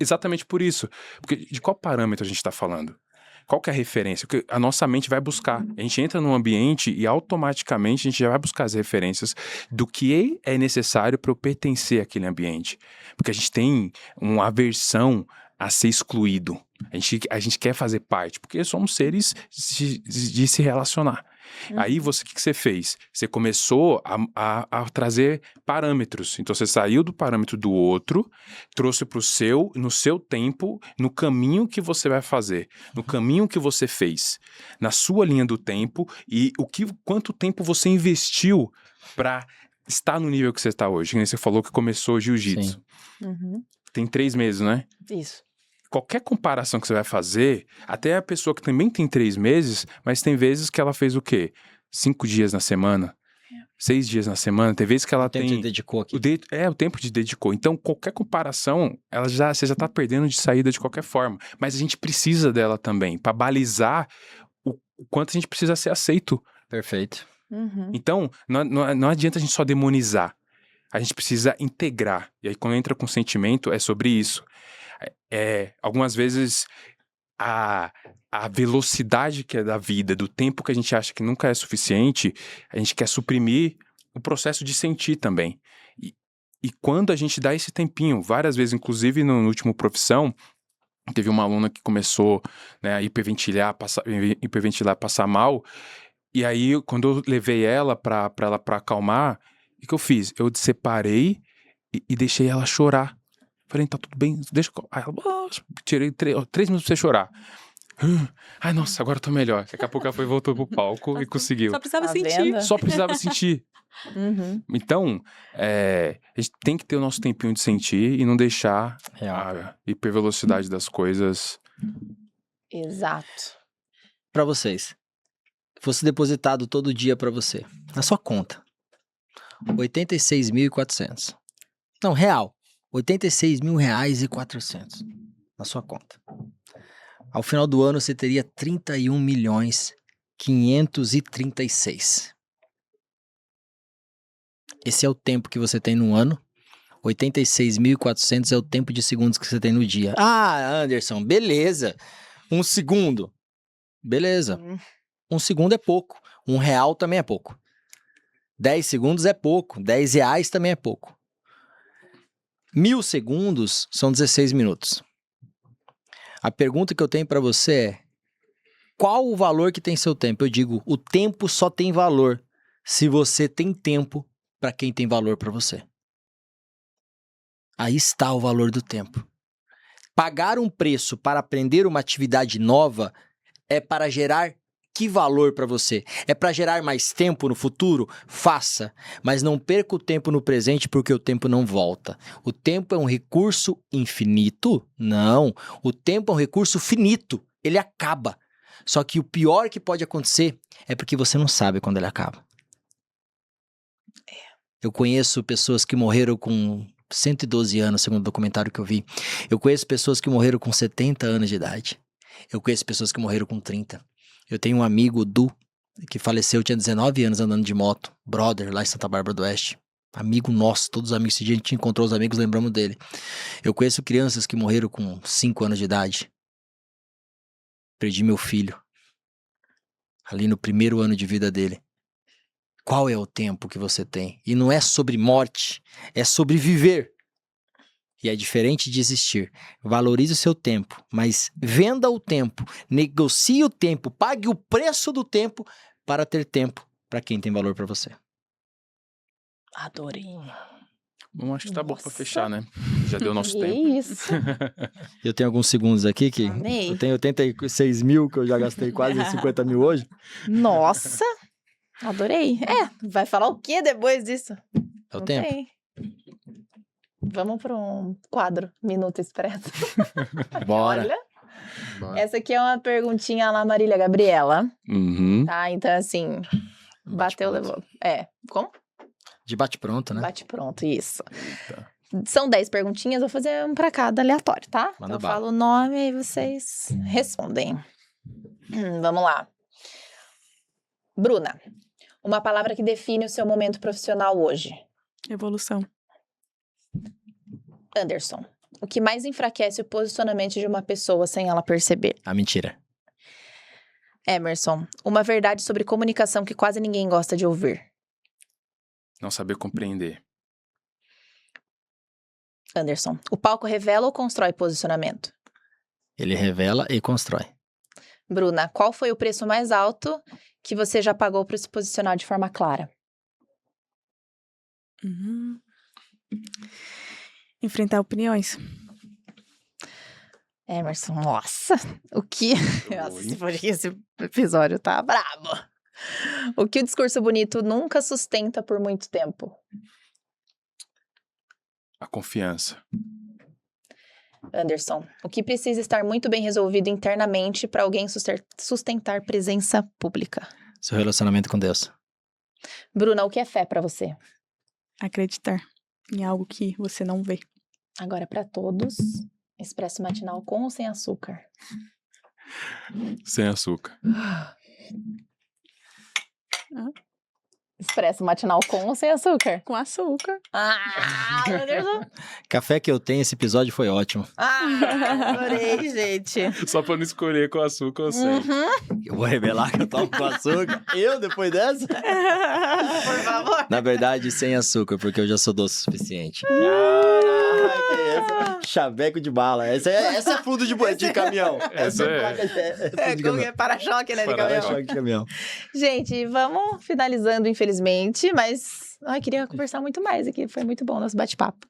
Exatamente por isso. Porque de qual parâmetro a gente está falando? Qual que é a referência? Porque a nossa mente vai buscar. A gente entra num ambiente e automaticamente a gente já vai buscar as referências do que é necessário para eu pertencer àquele ambiente. Porque a gente tem uma aversão a ser excluído. A gente quer fazer parte, porque somos seres de se relacionar. Aí, o que você fez? Você começou a trazer parâmetros. Então, você saiu do parâmetro do outro, trouxe para o seu, no seu tempo, no caminho que você vai fazer, no caminho que você fez, na sua linha do tempo e quanto tempo você investiu para estar no nível que você está hoje. Você falou que começou jiu-jitsu. Tem 3 meses, né? Isso. Qualquer comparação que você vai fazer, até a pessoa que também tem 3 meses, mas tem vezes que ela fez o quê? 5 dias na semana, 6 dias na semana, tem vezes que ela tem... O tempo de dedicou aqui. O tempo de dedicou. Então, qualquer comparação, você já tá perdendo de saída de qualquer forma. Mas a gente precisa dela também, para balizar o quanto a gente precisa ser aceito. Perfeito. Então, não adianta a gente só demonizar. A gente precisa integrar. E aí, quando entra com sentimento, é sobre isso. Algumas vezes a velocidade que é da vida, do tempo que a gente acha que nunca é suficiente, a gente quer suprimir o processo de sentir também. E quando a gente dá esse tempinho, várias vezes, inclusive no último Profissão, teve uma aluna que começou, né, a hiperventilar, passar mal, e aí quando eu levei ela para acalmar, o que eu fiz? Eu separei e deixei ela chorar. Falei, tá tudo bem, deixa eu... Aí ela, tirei 3 minutos pra você chorar. Ai, nossa, agora eu tô melhor. Daqui a pouco ela voltou pro palco e conseguiu. Só precisava sentir. Vendo? Só precisava sentir. Então, a gente tem que ter o nosso tempinho de sentir e não deixar a hipervelocidade das coisas. Exato. Pra vocês, fosse depositado todo dia pra você, na sua conta, 86.400. Não, real. R$86.400 na sua conta. Ao final do ano, você teria 31.536. Esse é o tempo que você tem no ano. 86.400 é o tempo de segundos que você tem no dia. Ah, Anderson, beleza. 1 segundo. Beleza. 1 segundo é pouco. R$1 também é pouco. 10 segundos é pouco. R$10 também é pouco. 1000 segundos são 16 minutos. A pergunta que eu tenho para você é: qual o valor que tem seu tempo? Eu digo, o tempo só tem valor se você tem tempo para quem tem valor para você. Aí está o valor do tempo. Pagar um preço para aprender uma atividade nova é para gerar que valor para você? É para gerar mais tempo no futuro? Faça, mas não perca o tempo no presente porque o tempo não volta. O tempo é um recurso infinito? Não, o tempo é um recurso finito, ele acaba. Só que o pior que pode acontecer é porque você não sabe quando ele acaba. Eu conheço pessoas que morreram com 112 anos, segundo o documentário que eu vi. Eu conheço pessoas que morreram com 70 anos de idade. Eu conheço pessoas que morreram com 30. Eu tenho um amigo, Du, que faleceu, tinha 19 anos andando de moto, brother, lá em Santa Bárbara do Oeste. Amigo nosso, todos os amigos. Esse dia a gente encontrou os amigos, lembramos dele. Eu conheço crianças que morreram com 5 anos de idade. Perdi meu filho. Ali no primeiro ano de vida dele. Qual é o tempo que você tem? E não é sobre morte, é sobre viver. E é diferente de existir. Valorize o seu tempo, mas venda o tempo, negocie o tempo, pague o preço do tempo para ter tempo para quem tem valor para você. Adorei. Bom, acho que tá bom pra Nossa. fechar, né? Já deu nosso tempo. Isso. Eu tenho alguns segundos aqui que Amei. eu tenho 86 mil, que eu já gastei quase 50 mil hoje. Nossa. Adorei. Vai falar o que depois disso? É o Não tempo. tem. Vamos para um quadro Minuto Expresso. Bora. Olha, Bora. essa aqui é uma perguntinha lá, Marília Gabriela. Uhum. Tá, então assim, bateu, levou. Como? De bate-pronto, né? Bate pronto, isso. Tá. São 10 perguntinhas, vou fazer um pra cada aleatório, tá? Manda Eu bala. falo o nome e vocês respondem. Vamos lá. Bruna, uma palavra que define o seu momento profissional hoje. Evolução. Anderson, o que mais enfraquece o posicionamento de uma pessoa sem ela perceber? A mentira. Emerson, uma verdade sobre comunicação que quase ninguém gosta de ouvir. Não saber compreender. Anderson, o palco revela ou constrói posicionamento? Ele revela e constrói. Bruna, qual foi o preço mais alto que você já pagou para se posicionar de forma clara? Uhum. Enfrentar opiniões. Emerson, nossa, o que... Nossa, esse episódio tá brabo. O que o discurso bonito nunca sustenta por muito tempo? A confiança. Anderson, o que precisa estar muito bem resolvido internamente para alguém sustentar presença pública? Seu relacionamento com Deus. Bruna, o que é fé para você? Acreditar em algo que você não vê. Agora para todos, expresso matinal com ou sem açúcar? Sem açúcar. Expresso matinal com ou sem açúcar? Com açúcar. Ah, meu Deus. Café que eu tenho, esse episódio foi ótimo. Ah, adorei, gente. Só pra não escolher com açúcar ou sem. Uhum. Eu vou revelar que eu tomo com açúcar. Eu, depois dessa? Por favor. Na verdade, sem açúcar, porque eu já sou doce o suficiente. Caraca, chaveco de bala. Essa é fundo de caminhão. Essa é. É como que é para-choque, né, de Para-choque. caminhão. Choque de caminhão. Gente, vamos finalizando, infelizmente, mas queria conversar muito mais aqui. Foi muito bom o nosso bate-papo.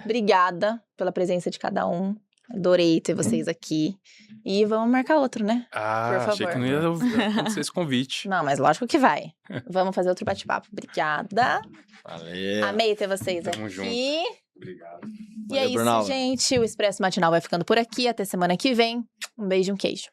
Obrigada pela presença de cada um. Adorei ter vocês aqui. E vamos marcar outro, né? Ah, Por achei que favor. não ia acontecer esse convite. Não, mas lógico que vai. Vamos fazer outro bate-papo. Obrigada. Valeu. Amei ter vocês Tamo aqui. junto. Obrigado. E Valeu, é isso, Brunalva. gente. O Expresso Matinal vai ficando por aqui. Até semana que vem. Um beijo e um queijo.